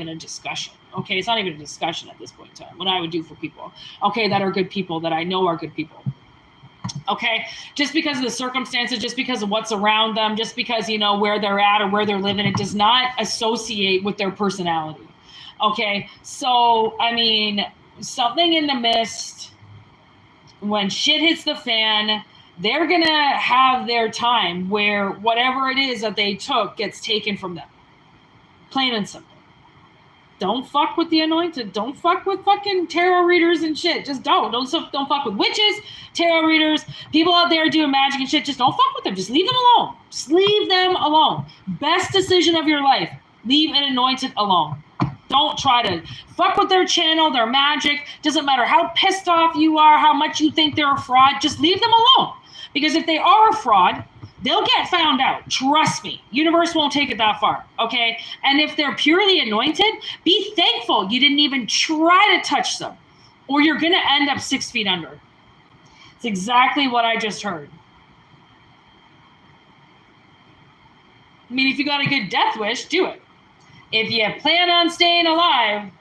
a discussion. Okay, it's not even a discussion at this point in time, what I would do for people, okay, that are good people, that I know are good people. Okay, just because of the circumstances, just because of what's around them, just because, where they're at or where they're living, it does not associate with their personality. Okay, so, I mean, something in the mist, when shit hits the fan, they're going to have their time where whatever it is that they took gets taken from them. Plain and simple. Don't fuck with the anointed. Don't fuck with fucking tarot readers and shit. Just don't fuck with witches, tarot readers, people out there doing magic and shit. Just don't fuck with them. Just leave them alone. Just leave them alone. Best decision of your life. Leave an anointed alone. Don't try to fuck with their channel, their magic. Doesn't matter how pissed off you are, how much you think they're a fraud. Just leave them alone. Because if they are a fraud, they'll get found out. Trust me. Universe won't take it that far. Okay? And if they're purely anointed, be thankful you didn't even try to touch them, or you're going to end up 6 feet under. It's exactly what I just heard. I mean, if you got a good death wish, do it. If you plan on staying alive,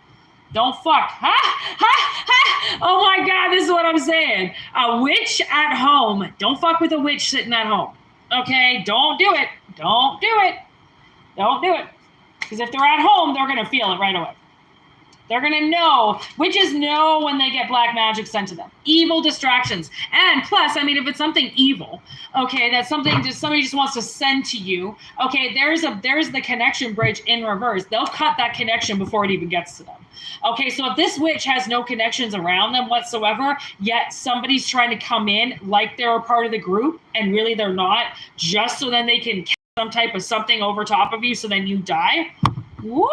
don't fuck. Ha! Ha! Ha! Oh my God, this is what I'm saying. A witch at home. Don't fuck with a witch sitting at home. Okay? Don't do it. Don't do it. Don't do it. Because if they're at home, they're going to feel it right away. They're going to know. Witches know when they get black magic sent to them. Evil distractions. And plus, I mean, if it's something evil, okay, that's something somebody just wants to send to you, okay, there's the connection bridge in reverse. They'll cut that connection before it even gets to them. Okay, so if this witch has no connections around them whatsoever, yet somebody's trying to come in like they're a part of the group, and really they're not, just so then they can cast some type of something over top of you so then you die, woo!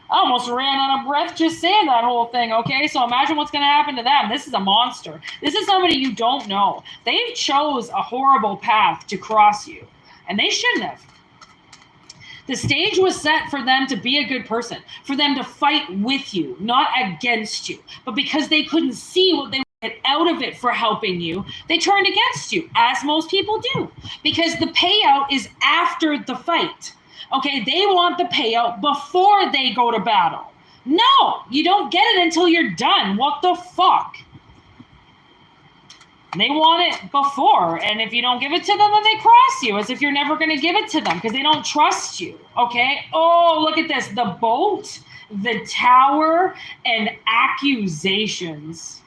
I almost ran out of breath just saying that whole thing, okay? So imagine what's going to happen to them. This is a monster. This is somebody you don't know. They've chose a horrible path to cross you, and they shouldn't have. The stage was set for them to be a good person, for them to fight with you, not against you. But because they couldn't see what they would get out of it for helping you, they turned against you, as most people do, because the payout is after the fight. Okay, they want the payout before they go to battle. No, you don't get it until you're done. What the fuck? They want it before, and if you don't give it to them, then they cross you as if you're never going to give it to them because they don't trust you, okay? Oh, look at this. The boat, the tower, and accusations.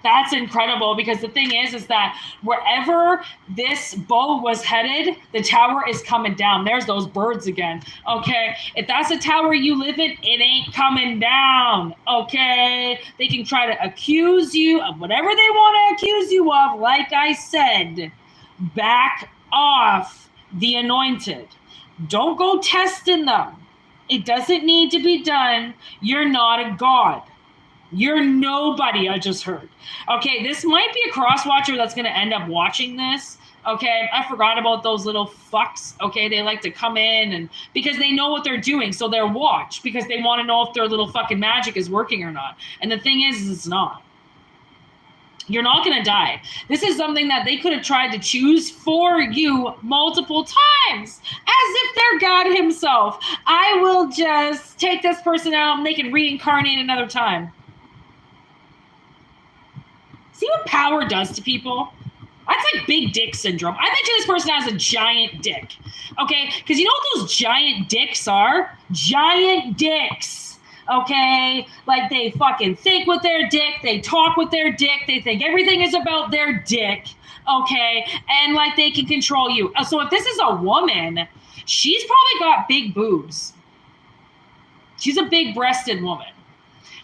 That's incredible, because the thing is that wherever this boat was headed, the tower is coming down. There's those birds again, okay? If that's a tower you live in, it ain't coming down, okay? They can try to accuse you of whatever they want to accuse you of. Like I said, back off the anointed. Don't go testing them. It doesn't need to be done. You're not a god. You're nobody, I just heard. Okay, this might be a cross-watcher that's going to end up watching this. Okay, I forgot about those little fucks. Okay, they like to come in and because they know what they're doing, so they're watched because they want to know if their little fucking magic is working or not. And the thing is it's not. You're not going to die. This is something that they could have tried to choose for you multiple times, as if they're God himself. I will just take this person out and they can reincarnate another time. See what power does to people? That's like big dick syndrome. I bet you this person has a giant dick. Okay? Because you know what those giant dicks are? Giant dicks. Okay? Like they fucking think with their dick. They talk with their dick. They think everything is about their dick. Okay? And like they can control you. So if this is a woman, She's probably got big boobs. She's a big-breasted woman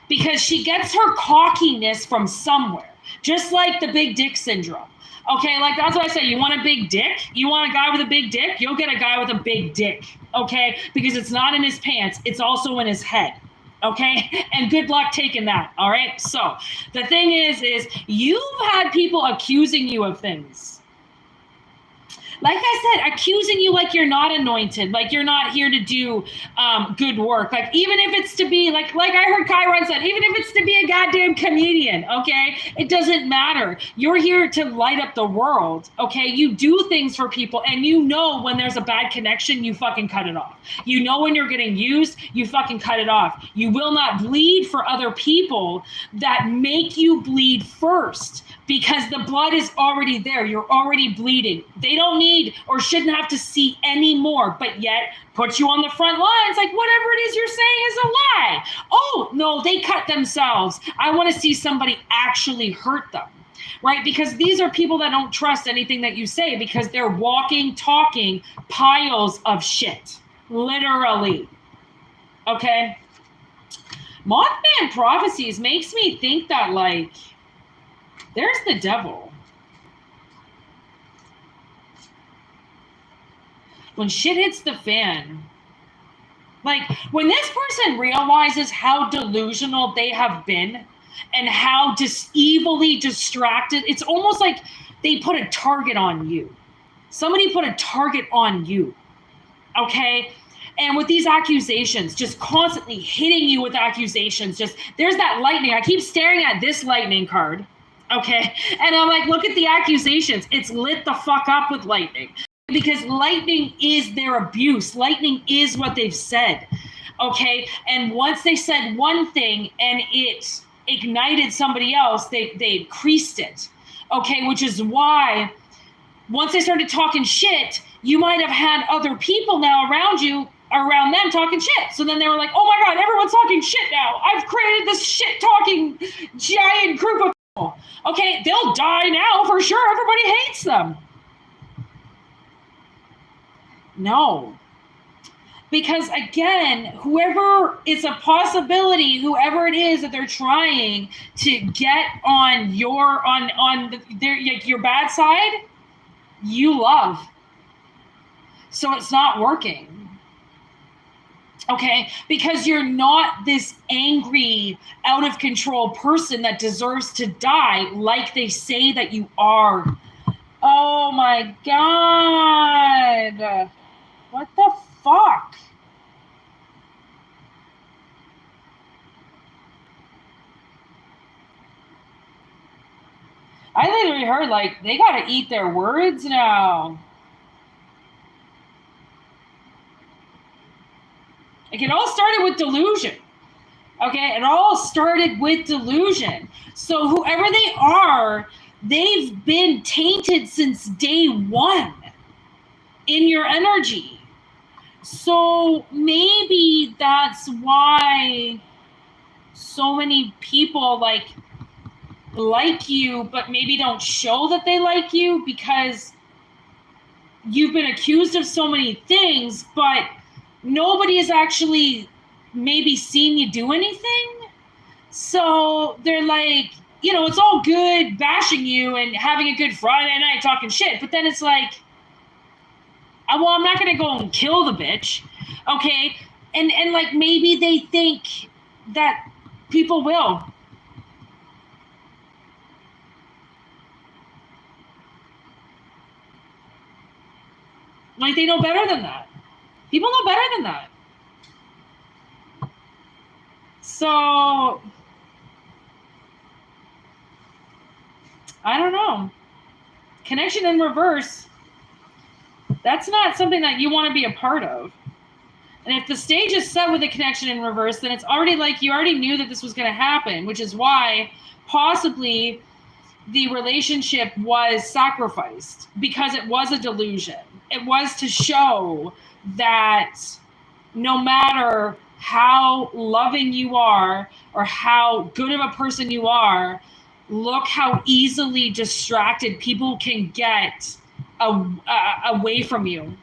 because she gets her cockiness from somewhere, just like the big dick syndrome. Okay, like that's what I say. You want a big dick? You want a guy with a big dick? You'll get a guy with a big dick, okay? Because it's not in his pants. It's also in his head, okay? And good luck taking that, all right? So the thing is you've had people accusing you of things. Like I said, accusing you like you're not anointed, like you're not here to do good work. Like even if it's to be, like I heard Chiron said, even if it's to be a goddamn comedian, okay? It doesn't matter. You're here to light up the world, okay? You do things for people, and you know when there's a bad connection, you fucking cut it off. You know when you're getting used, you fucking cut it off. You will not bleed for other people that make you bleed first, because the blood is already there. You're already bleeding. They don't need or shouldn't have to see any more, but yet put you on the front lines like whatever it is you're saying is a lie. Oh, no, they cut themselves. I want to see somebody actually hurt them, right? Because these are people that don't trust anything that you say because they're walking, talking piles of shit, literally, okay? Mothman prophecies makes me think that, like, there's the devil. When shit hits the fan, like when this person realizes how delusional they have been and how evilly distracted, it's almost like they put a target on you. Somebody put a target on you, okay? And with these accusations, just constantly hitting you with accusations, just there's that lightning. I keep staring at this lightning card. Okay. And I'm like, look at the accusations. It's lit the fuck up with lightning because lightning is their abuse. Lightning is what they've said. Okay. And once they said one thing and it ignited somebody else, they increased it. Okay. Which is why once they started talking shit, you might have had other people now around them talking shit. So then they were like, oh my God, everyone's talking shit now. I've created this shit talking giant group of people. Okay, they'll die now for sure. Everybody hates them. No. Because again, whoever is a possibility, whoever it is that they're trying to get on your bad side, you love. So it's not working. Okay, because you're not this angry, out of control person that deserves to die like they say that you are. Oh my God. What the fuck? I literally heard like they gotta eat their words now. Like it all started with delusion. Okay, it all started with delusion. So whoever they are, they've been tainted since day one in your energy. So maybe that's why so many people like you, but maybe don't show that they like you because you've been accused of so many things, but nobody has actually maybe seen you do anything. So they're like, you know, it's all good bashing you and having a good Friday night talking shit. But then it's like, well, I'm not going to go and kill the bitch. Okay. And like, maybe they think that people will. Like they know better than that. People know better than that. So, I don't know. Connection in reverse, that's not something that you want to be a part of. And if the stage is set with a connection in reverse, then it's already like you already knew that this was going to happen, which is why possibly the relationship was sacrificed because it was a delusion. It was to show that no matter how loving you are or how good of a person you are, look how easily distracted people can get away from you.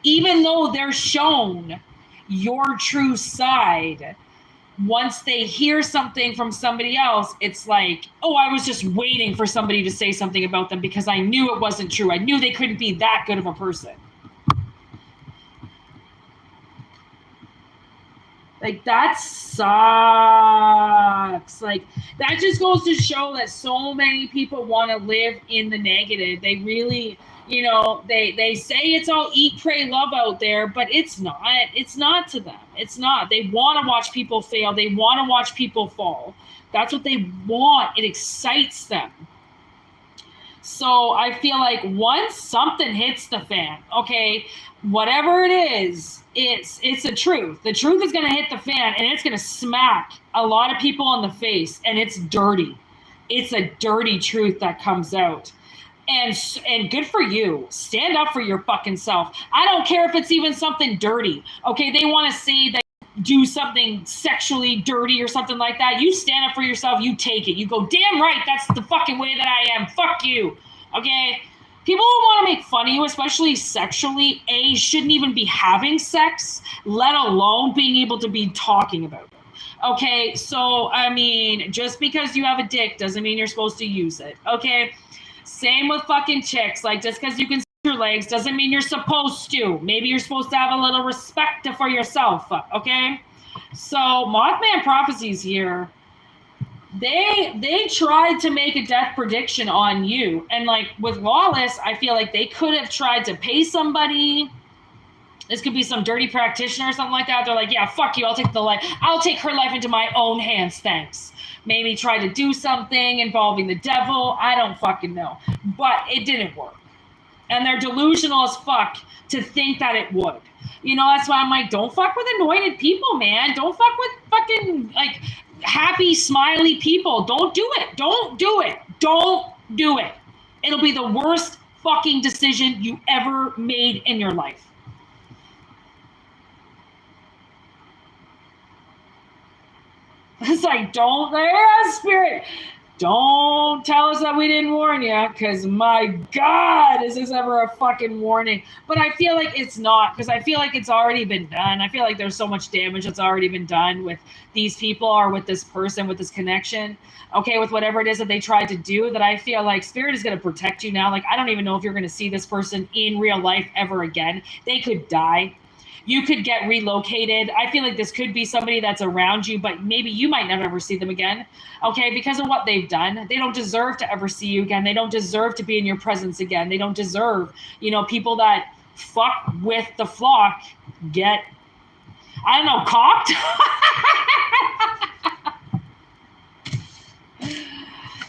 even though they're shown your true side, once they hear something from somebody else, it's like, oh, I was just waiting for somebody to say something about them because I knew it wasn't true. I knew they couldn't be that good of a person. Like, that sucks. Like, that just goes to show that so many people want to live in the negative. They really, you know, they say it's all eat, pray, love out there, but it's not. It's not to them. It's not. They want to watch people fail. They want to watch people fall. That's what they want. It excites them. So I feel like once something hits the fan, okay, whatever it is, it's the truth. The truth is going to hit the fan, and it's going to smack a lot of people in the face, and it's dirty. It's a dirty truth that comes out. And good for you. Stand up for your fucking self. I don't care if it's even something dirty. Okay, they want to say that do something sexually dirty or something like that. You stand up for yourself. You take it. You go, damn right, that's the fucking way that I am. Fuck you. Okay? People who want to make fun of you, especially sexually, shouldn't even be having sex, let alone being able to be talking about it. Okay? So, I mean, just because you have a dick doesn't mean you're supposed to use it. Okay? Same with fucking chicks. Like, just because you can see your legs doesn't mean you're supposed to. Maybe you're supposed to have a little respect for yourself. Okay? So, Mothman Prophecies here, they tried to make a death prediction on you. And, like, with Lawless, I feel like they could have tried to pay somebody. This could be some dirty practitioner or something like that. They're like, yeah, fuck you. I'll take her life into my own hands. Thanks. Maybe try to do something involving the devil. I don't fucking know. But it didn't work. And they're delusional as fuck to think that it would. You know, that's why I'm like, don't fuck with anointed people, man. Don't fuck with fucking, like, happy, smiley people. Don't do it. Don't do it. Don't do it. It'll be the worst fucking decision you ever made in your life. It's like, spirit, don't tell us that we didn't warn you, because my God, is this ever a fucking warning? But I feel like it's not, because I feel like it's already been done. I feel like there's so much damage that's already been done with these people or with this person, with this connection, okay, with whatever it is that they tried to do, that I feel like Spirit is going to protect you now. Like, I don't even know if you're going to see this person in real life ever again. They could die. You could get relocated. I feel like this could be somebody that's around you, but maybe you might never ever see them again, okay, because of what they've done. They don't deserve to ever see you again. They don't deserve to be in your presence again. They don't deserve, you know, people that fuck with the flock get, I don't know, cocked?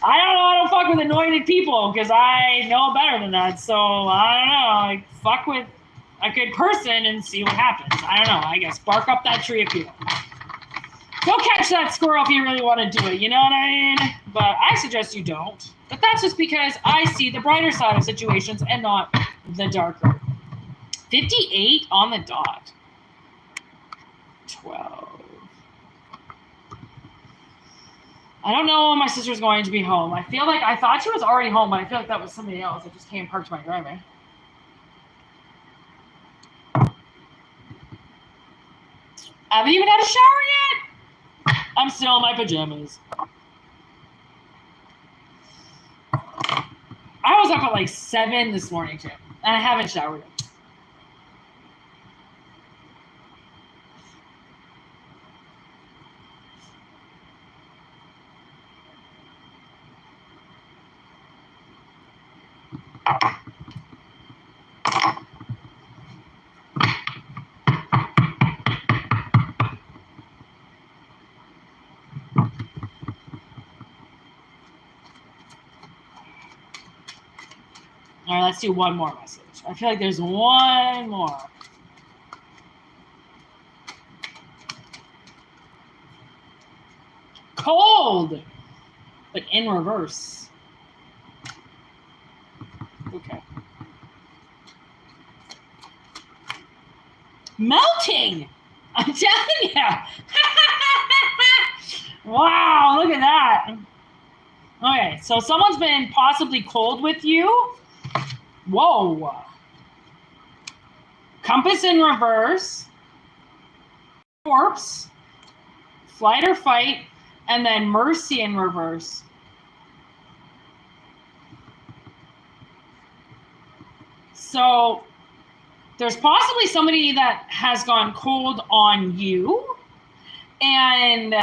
I don't know. I don't fuck with anointed people because I know better than that. So I don't know. I fuck with a good person and see what happens. I don't know. I guess bark up that tree if you want. Go catch that squirrel if you really want to do it. You know what I mean? But I suggest you don't. But that's just because I see the brighter side of situations and not the darker. 58 on the dot. 12. I don't know when my sister's going to be home. I feel like I thought she was already home, but I feel like that was somebody else that just came and parked my driveway. I haven't even had a shower yet. I'm still in my pajamas. I was up at like 7 this morning too, and I haven't showered yet. All right, let's do one more message. I feel like there's one more. Cold, but in reverse. Okay. Melting! I'm telling you. Wow, look at that. Okay, so someone's been possibly cold with you. Whoa. compass in reverse, corpse, flight or fight, and then mercy in reverse. So there's possibly somebody that has gone cold on you, and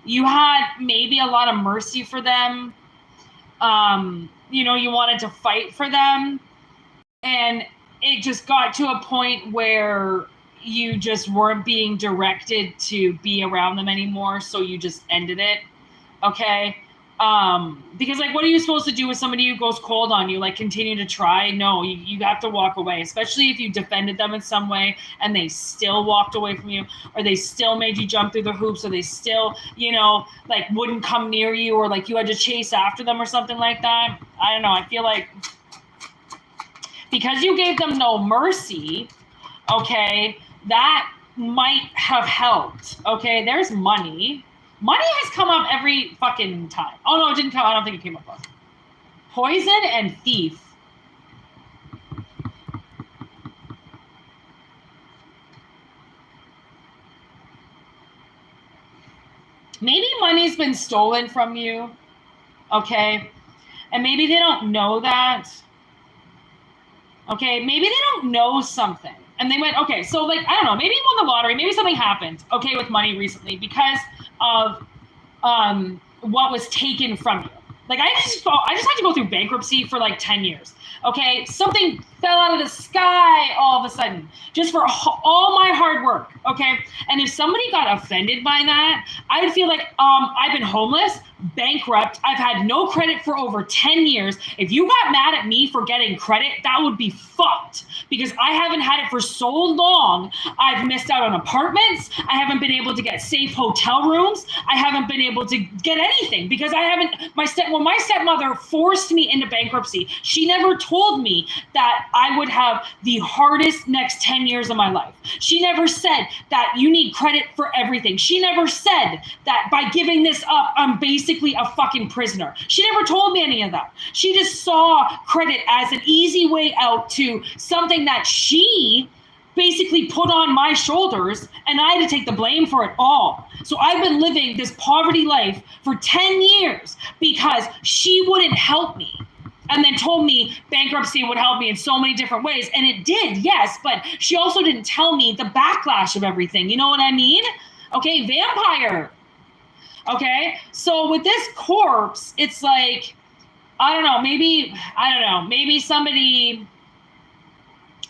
you had maybe a lot of mercy for them. You know, you wanted to fight for them, and it just got to a point where you just weren't being directed to be around them anymore, so you just ended it. Okay? Because, like, what are you supposed to do with somebody who goes cold on you? Like, continue to try? No, you have to walk away, especially if you defended them in some way and they still walked away from you, or they still made you jump through the hoops, or they still, you know, like, wouldn't come near you, or like you had to chase after them or something like that. I don't know. I feel like because you gave them no mercy, okay, that might have helped. Okay, there's money. Money has come up every fucking time. Oh, no, it didn't come. I don't think it came up once. Poison and thief. Maybe money's been stolen from you, okay? And maybe they don't know that. Okay, maybe they don't know something. And they went, okay, so, like, I don't know, maybe you won the lottery, maybe something happened, okay, with money recently because of what was taken from you. Like, I just had to go through bankruptcy for like 10 years. Okay, something fell out of the sky all of a sudden, just for all my hard work. Okay, and if somebody got offended by that, I would feel like I've been homeless, bankrupt, I've had no credit for over 10 years. If you got mad at me for getting credit, that would be fucked, because I haven't had it for so long. I've missed out on apartments. I haven't been able to get safe hotel rooms. I haven't been able to get anything because I haven't. When my stepmother forced me into bankruptcy, she never told me that I would have the hardest next 10 years of my life. She never said that you need credit for everything. She never said that by giving this up, I'm basically a fucking prisoner. She never told me any of that. She just saw credit as an easy way out to something that she basically put on my shoulders, and I had to take the blame for it all. So I've been living this poverty life for 10 years because she wouldn't help me, and then told me bankruptcy would help me in so many different ways. And it did, yes, but she also didn't tell me the backlash of everything. You know what I mean? Okay, vampire. Okay, so with this corpse, it's like, I don't know, maybe somebody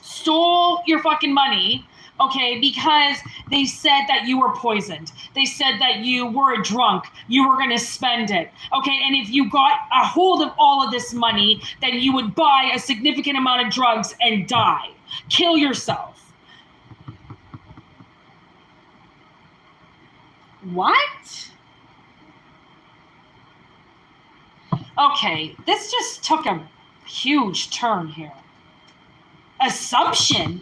stole your fucking money, okay, because they said that you were poisoned. They said that you were a drunk. You were going to spend it, okay? And if you got a hold of all of this money, then you would buy a significant amount of drugs and die. Kill yourself. What? Okay, this just took a huge turn here. Assumption?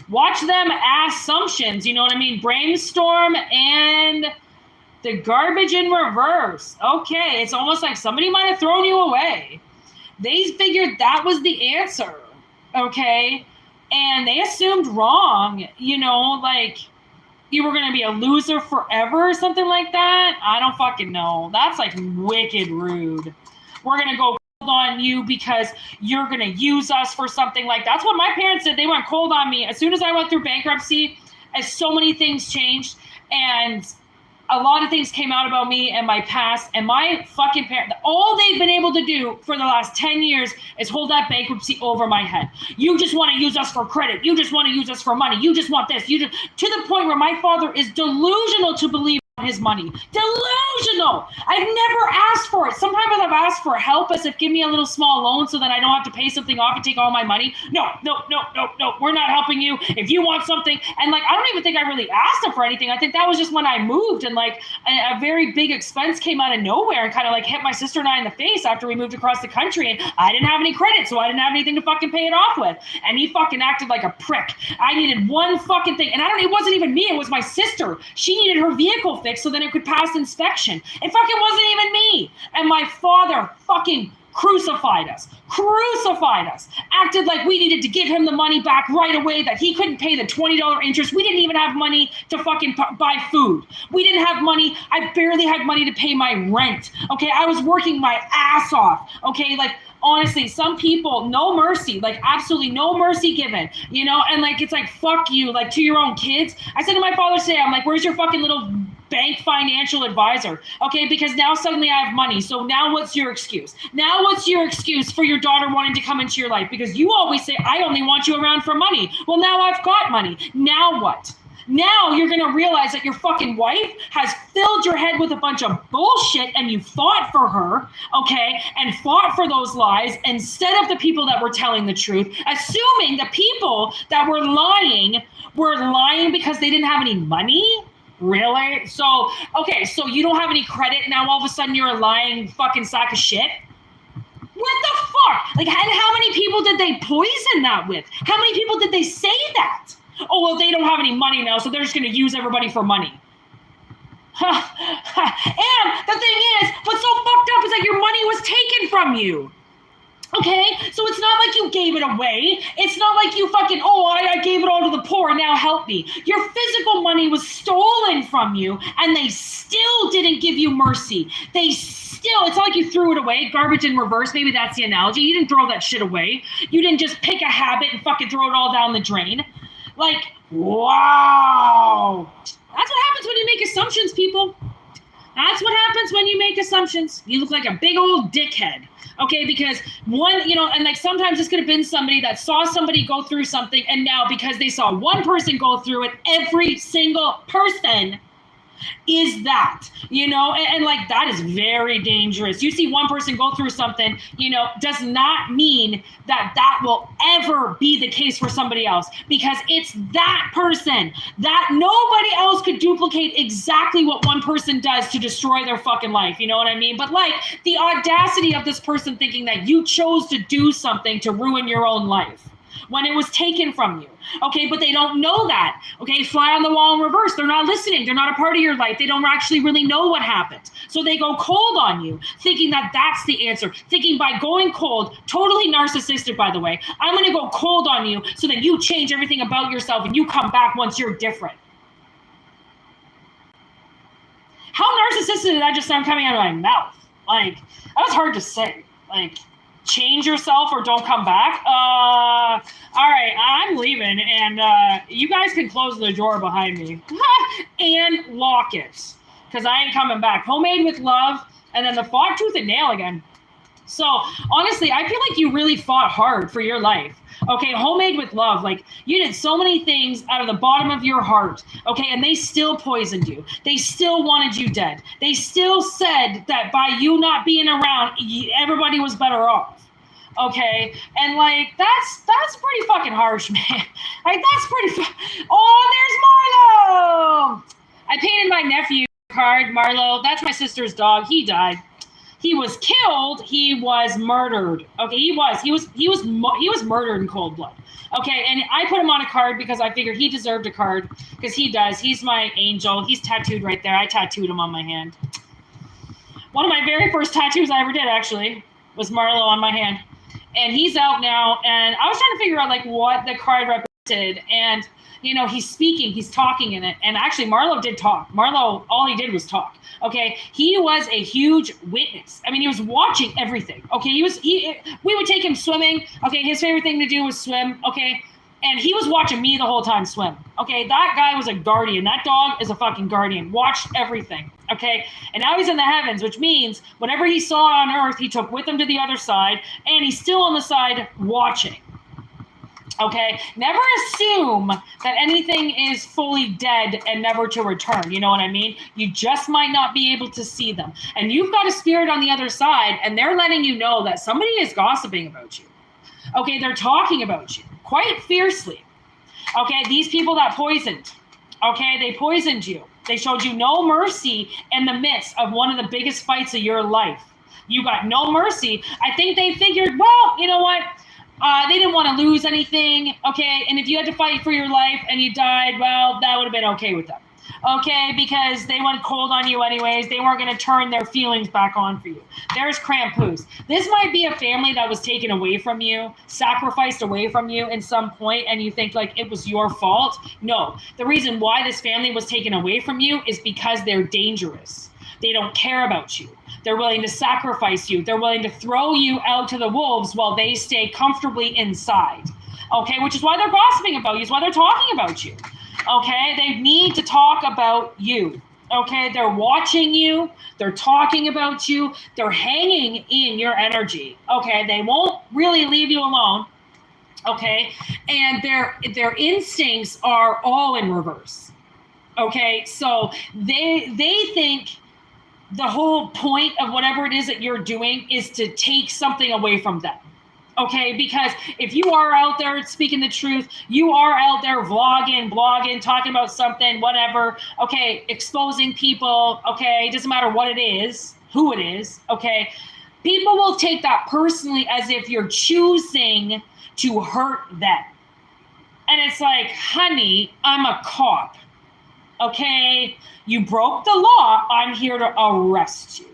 Watch them assumptions, you know what I mean? Brainstorm and the garbage in reverse. Okay, it's almost like somebody might have thrown you away. They figured that was the answer, okay? And they assumed wrong, you know, like you were going to be a loser forever or something like that. I don't fucking know. That's like wicked rude. We're going to go on you because you're going to use us for something. Like, that's what my parents did. They went cold on me. As soon as I went through bankruptcy, as so many things changed, and a lot of things came out about me and my past, and my fucking parents, all they've been able to do for the last 10 years is hold that bankruptcy over my head. You just want to use us for credit. You just want to use us for money. You just want this. You just, to the point where my father is delusional to believe his money. Delusional. I've never asked for it. Sometimes I've asked for help, as if give me a little small loan so that I don't have to pay something off and take all my money. No. We're not helping you. If you want something, and like, I don't even think I really asked him for anything. I think that was just when I moved, and like a very big expense came out of nowhere and kind of like hit my sister and I in the face after we moved across the country, and I didn't have any credit, so I didn't have anything to fucking pay it off with. And he fucking acted like a prick. I needed one fucking thing, and it wasn't even me, it was my sister. She needed her vehicle fixed, fixed so then it could pass inspection. It fucking wasn't even me. And my father fucking crucified us, acted like we needed to give him the money back right away, that he couldn't pay the $20 interest. We didn't even have money to fucking buy food. We didn't have money. I barely had money to pay my rent. Okay, I was working my ass off. Okay, like, honestly, some people, no mercy, like absolutely no mercy given, you know, and like, it's like, fuck you, like to your own kids. I said to my father today, I'm like, where's your fucking little bank financial advisor? Okay, because now suddenly I have money. So now what's your excuse? Now what's your excuse for your daughter wanting to come into your life? Because you always say, I only want you around for money. Well, now I've got money. Now what? Now you're going to realize that your fucking wife has filled your head with a bunch of bullshit and you fought for her, okay, and fought for those lies instead of the people that were telling the truth, assuming the people that were lying because they didn't have any money. Really? So, okay, so you don't have any credit. Now all of a sudden you're a lying fucking sack of shit. What the fuck? Like, and how many people did they poison that with? How many people did they say that? Oh, well, they don't have any money now, so they're just going to use everybody for money. And the thing is, what's so fucked up is that your money was taken from you. Okay, so it's not like you gave it away. It's not like you fucking, I gave it all to the poor, now help me. Your physical money was stolen from you, and they still didn't give you mercy. It's not like you threw it away, garbage in reverse. Maybe that's the analogy. You didn't throw that shit away. You didn't just pick a habit and fucking throw it all down the drain. Like, wow. That's what happens when you make assumptions, people. That's what happens when you make assumptions. You look like a big old dickhead. Okay, because one, you know, and like sometimes this could have been somebody that saw somebody go through something, and now because they saw one person go through it, every single person is that, you know, and like that is very dangerous. You see one person go through something, you know, does not mean that will ever be the case for somebody else, because it's that person that nobody else could duplicate exactly what one person does to destroy their fucking life. You know what I mean? But like the audacity of this person thinking that you chose to do something to ruin your own life when it was taken from you. Okay, but they don't know that. Okay, fly on the wall in reverse. They're not listening. They're not a part of your life. They don't actually really know what happened. So they go cold on you, thinking that that's the answer. Thinking by going cold, totally narcissistic, by the way, I'm going to go cold on you so that you change everything about yourself and you come back once you're different. How narcissistic did that just sound coming out of my mouth? Like, that was hard to say. Like, change yourself or don't come back. All right, I'm leaving, and you guys can close the door behind me and lock it, because I ain't coming back. Homemade with love, and then the fought tooth and nail again. So honestly, I feel like you really fought hard for your life. Okay, homemade with love. Like, you did so many things out of the bottom of your heart. Okay, and they still poisoned you. They still wanted you dead. They still said that by you not being around, everybody was better off. Okay, and like that's pretty fucking harsh, man. Like, that's pretty. Oh, there's Marlo. I painted my nephew card, Marlo. That's my sister's dog. He died. He was killed. He was murdered. Okay, he was murdered in cold blood. Okay, and I put him on a card because I figured he deserved a card, because he does. He's my angel. He's tattooed right there. I tattooed him on my hand. One of my very first tattoos I ever did, actually, was Marlo on my hand. And he's out now, and I was trying to figure out like what the card represented, and you know, he's speaking, he's talking in it. And actually, Marlo did talk. Marlo, all he did was talk. Okay, he was a huge witness. I mean, he was watching everything. Okay, we would take him swimming. Okay, his favorite thing to do was swim. Okay, and he was watching me the whole time swim. Okay, that guy was a guardian. That dog is a fucking guardian. Watched everything. Okay, and now he's in the heavens, which means whatever he saw on earth, he took with him to the other side, and he's still on the side watching. Okay, never assume that anything is fully dead and never to return. You know what I mean? You just might not be able to see them. And you've got a spirit on the other side, and they're letting you know that somebody is gossiping about you. Okay, they're talking about you quite fiercely. Okay, these people that poisoned, okay, they poisoned you. They showed you no mercy in the midst of one of the biggest fights of your life. You got no mercy. I think they figured, well, you know what? They didn't want to lose anything, okay? And if you had to fight for your life and you died, well, that would have been okay with them. Okay, because they went cold on you anyways. They weren't going to turn their feelings back on for you. There's Krampus. This might be a family that was taken away from you, sacrificed away from you in some point, and you think like it was your fault. No, the reason why this family was taken away from you is because they're dangerous. They don't care about you. They're willing to sacrifice you. They're willing to throw you out to the wolves while they stay comfortably inside. Okay, which is why they're gossiping about you. It's why they're talking about you. Okay, they need to talk about you. Okay, they're watching you. They're talking about you. They're hanging in your energy. Okay, they won't really leave you alone. Okay, and their instincts are all in reverse. Okay, so they think the whole point of whatever it is that you're doing is to take something away from them. Okay, because if you are out there speaking the truth, you are out there vlogging, blogging, talking about something, whatever, okay, exposing people, okay, it doesn't matter what it is, who it is, okay, people will take that personally as if you're choosing to hurt them. And it's like, honey, I'm a cop, okay? You broke the law, I'm here to arrest you.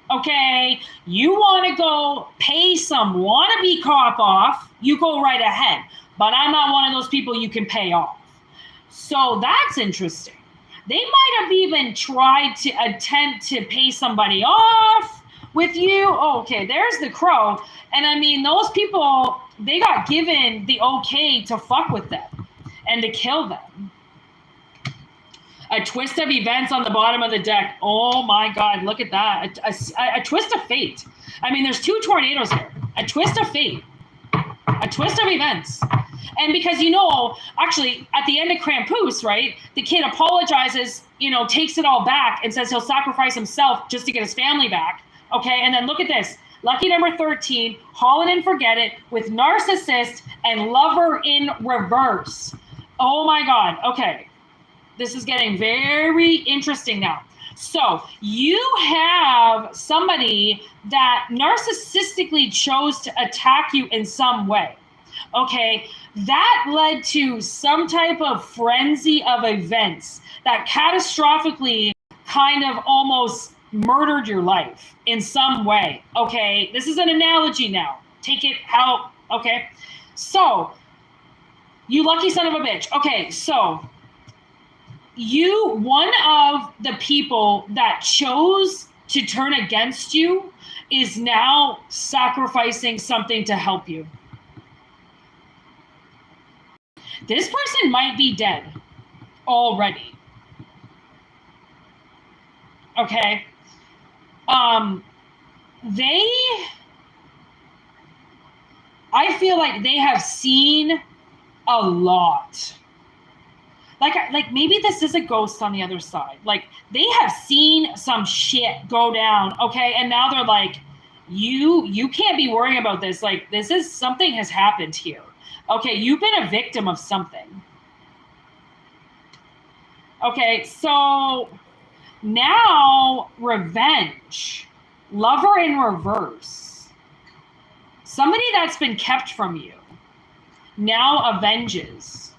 Okay, you want to go pay some wannabe cop off, you go right ahead. But I'm not one of those people you can pay off. So that's interesting. They might have even tried to attempt to pay somebody off with you. Oh, okay, there's the crow. And I mean, those people, they got given the okay to fuck with them and to kill them. A twist of events on the bottom of the deck. Oh my God, look at that. A twist of fate. I mean, there's two tornadoes here. A twist of fate. A twist of events. And because, actually, at the end of Krampus, right, the kid apologizes, takes it all back and says he'll sacrifice himself just to get his family back. Okay, and then look at this. Lucky number 13, Haul It and Forget It with narcissist and lover in reverse. Oh my God, okay. This is getting very interesting now. So you have somebody that narcissistically chose to attack you in some way. Okay, that led to some type of frenzy of events that catastrophically kind of almost murdered your life in some way. Okay, this is an analogy now. Take it how, okay. So, you lucky son of a bitch. Okay, so one of the people that chose to turn against you is now sacrificing something to help you. This person might be dead already. Okay. I feel like they have seen a lot. Like maybe this is a ghost on the other side. Like they have seen some shit go down, okay? And now they're like, you can't be worrying about this. Like something has happened here. Okay, you've been a victim of something. Okay, so now revenge. Lover in reverse. Somebody that's been kept from you now avenges.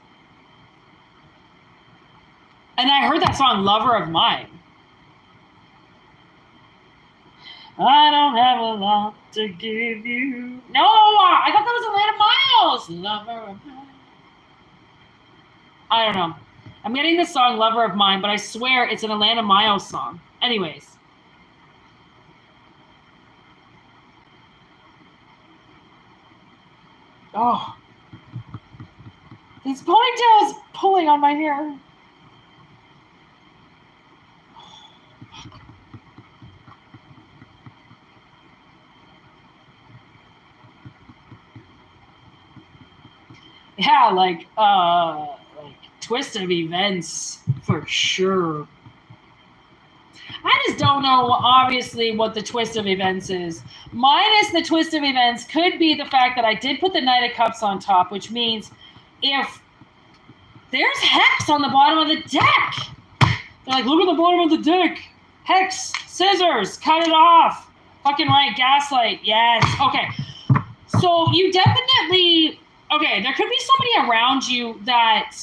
And I heard that song, Lover of Mine. I don't have a lot to give you. No, I thought that was Atlanta Miles. Lover of Mine. I don't know. I'm getting this song, Lover of Mine, but I swear it's an Atlanta Miles song. Anyways. Oh. These ponytails pulling on my hair. Yeah, like twist of events for sure. I just don't know, obviously, what the twist of events is. Minus the twist of events could be the fact that I did put the Knight of Cups on top, which means if there's hex on the bottom of the deck. They're like, look at the bottom of the deck. Hex, scissors, cut it off. Fucking right, gaslight, yes. Okay, so you definitely... Okay, there could be somebody around you that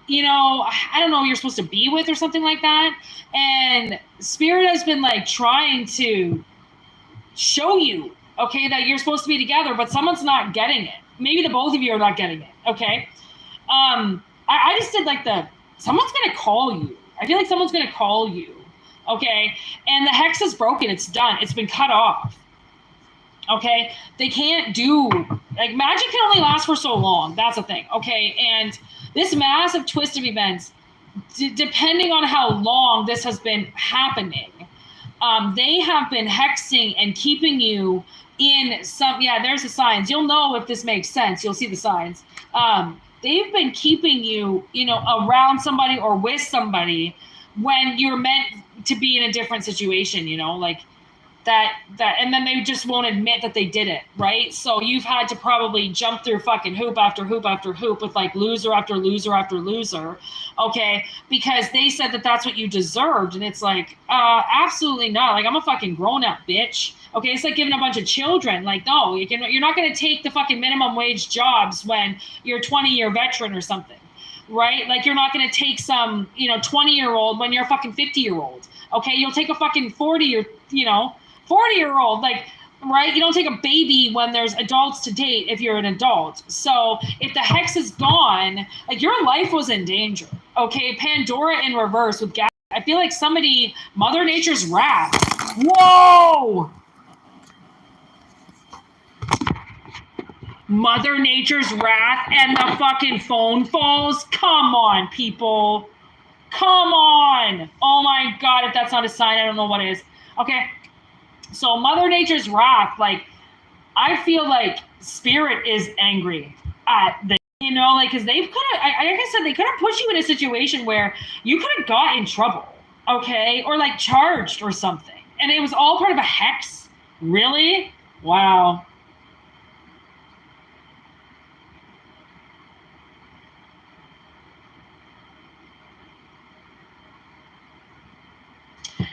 you know, I don't know, you're supposed to be with or something like that. And spirit has been like trying to show you, okay, that you're supposed to be together, but someone's not getting it. Maybe the both of you are not getting it, okay? I just did like someone's gonna call you. I feel like someone's gonna call you, okay? And the hex is broken. It's done. It's been cut off. Okay, they can't do, like, magic can only last for so long. That's the thing. Okay, and this massive twist of events, depending on how long this has been happening, they have been hexing and keeping you in some. Yeah, there's the signs. You'll know if this makes sense. You'll see the signs. They've been keeping you, you know, around somebody or with somebody when you're meant to be in a different situation. You know, like. That and then they just won't admit that they did it, right? So you've had to probably jump through fucking hoop after hoop after hoop with like loser after loser after loser, okay? Because they said that that's what you deserved, and it's like, absolutely not. Like, I'm a fucking grown-up bitch, okay? It's like giving a bunch of children, like, no, you're not going to take the fucking minimum wage jobs when you're a 20-year veteran or something, right? Like, you're not going to take some, you know, 20-year-old when you're a fucking 50-year-old, okay? You'll take a fucking 40 or, you know, 40-year-old, like, right? You don't take a baby when there's adults to date if you're an adult. So if the hex is gone, like, your life was in danger. Okay, Pandora in reverse with gas. I feel like somebody, Mother Nature's wrath. Whoa! Mother Nature's wrath and the fucking phone falls. Come on, people. Come on. Oh my God, if that's not a sign, I don't know what is. Okay. So Mother Nature's wrath, like, I feel like spirit is angry at the, you know, like, because they could have, like I said, they could have put you in a situation where you could have got in trouble, okay, or like charged or something, and it was all part of a hex. Really? Wow.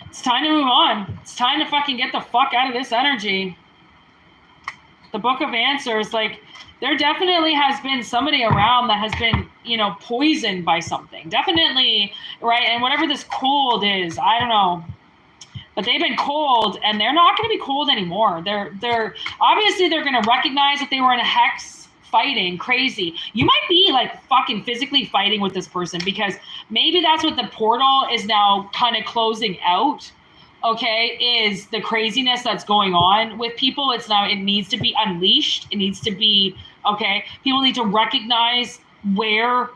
It's time to move on. It's time to fucking get the fuck out of this energy. The Book of Answers, like, there definitely has been somebody around that has been, you know, poisoned by something. Definitely, right? And whatever this cold is, I don't know. But they've been cold, and they're not going to be cold anymore. They're obviously they're going to recognize that they were in a hex fighting crazy. You might be like fucking physically fighting with this person, because maybe that's what the portal is now kind of closing out. Okay, is the craziness that's going on with people. It's now, it needs to be unleashed. It needs to be, okay, people need to recognize where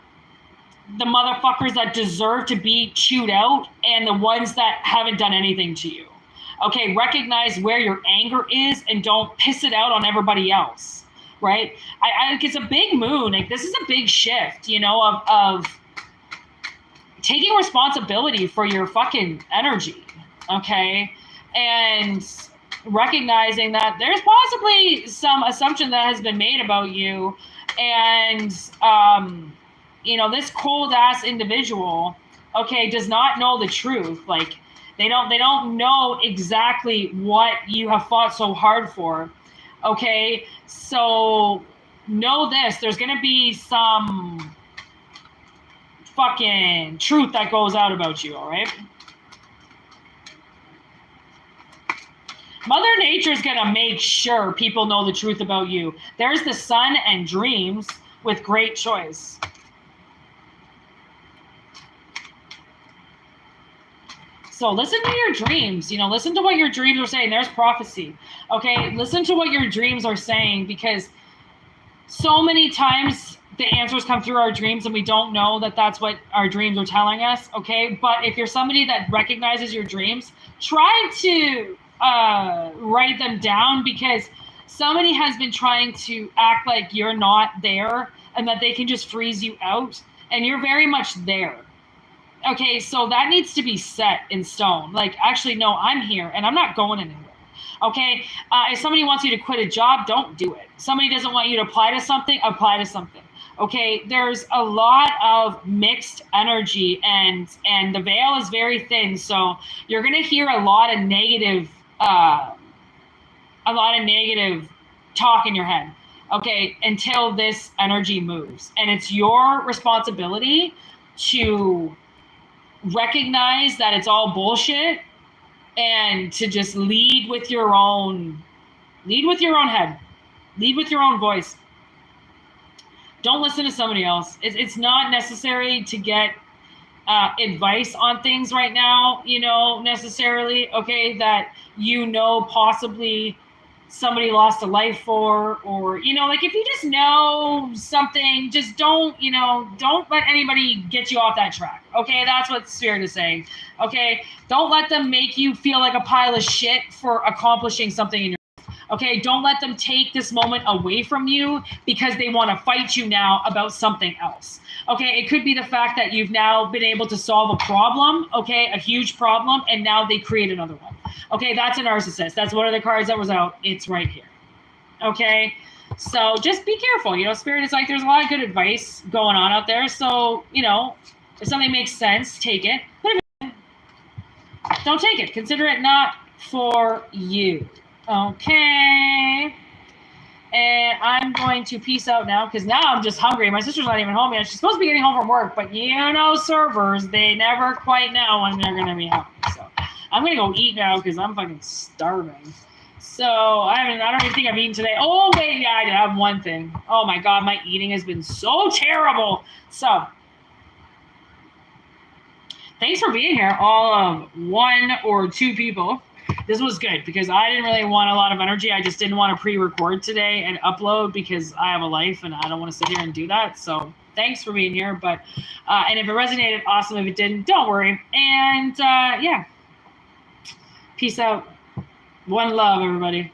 the motherfuckers that deserve to be chewed out and the ones that haven't done anything to you. Okay, recognize where your anger is and don't piss it out on everybody else, right? It's a big moon. Like, this is a big shift, you know, of taking responsibility for your fucking energy, okay? And recognizing that there's possibly some assumption that has been made about you, and you know, this cold ass individual, okay, does not know the truth. Like, they don't know exactly what you have fought so hard for. Okay, so know this: there's gonna be some fucking truth that goes out about you. All right. Mother Nature's gonna make sure people know the truth about you. There's the sun and dreams with great choice. So listen to your dreams, you know, listen to what your dreams are saying. There's prophecy. Okay, listen to what your dreams are saying, because so many times the answers come through our dreams and we don't know that that's what our dreams are telling us. Okay, but if you're somebody that recognizes your dreams, try to write them down, because somebody has been trying to act like you're not there and that they can just freeze you out, and you're very much there. Okay, so that needs to be set in stone. Like, actually, no, I'm here and I'm not going anywhere. Okay, if somebody wants you to quit a job, don't do it. Somebody doesn't want you to apply to something, apply to something. Okay, there's a lot of mixed energy, and the veil is very thin, so you're gonna hear a lot of negative talk in your head. Okay, until this energy moves, and it's your responsibility to recognize that it's all bullshit and to just lead with your own head, lead with your own voice. Don't listen to somebody else. It's not necessary to get advice on things right now, necessarily, okay, that possibly somebody lost a life for, or like if you just know something, just don't let anybody get you off that track, okay? That's what Spirit is saying, okay? Don't let them make you feel like a pile of shit for accomplishing something in your life, okay? Don't let them take this moment away from you because they want to fight you now about something else, okay? It could be the fact that you've now been able to solve a problem, okay, a huge problem, and now they create another one. Okay, that's a narcissist. That's one of the cards that was out. It's right here. Okay, so just be careful. Spirit is like, there's a lot of good advice going on out there. So, if something makes sense, take it. But if don't take it. Consider it not for you. Okay. And I'm going to peace out now because now I'm just hungry. My sister's not even home yet. She's supposed to be getting home from work, but servers, they never quite know when they're going to be home. So I'm going to go eat now because I'm fucking starving. So I don't even think I've eaten today. Oh, wait, yeah, I did have one thing. Oh, my God, my eating has been so terrible. So thanks for being here, all of 1 or 2 people. This was good because I didn't really want a lot of energy. I just didn't want to pre-record today and upload because I have a life and I don't want to sit here and do that. So thanks for being here. But and if it resonated, awesome. If it didn't, don't worry. And yeah, peace out. One love, everybody.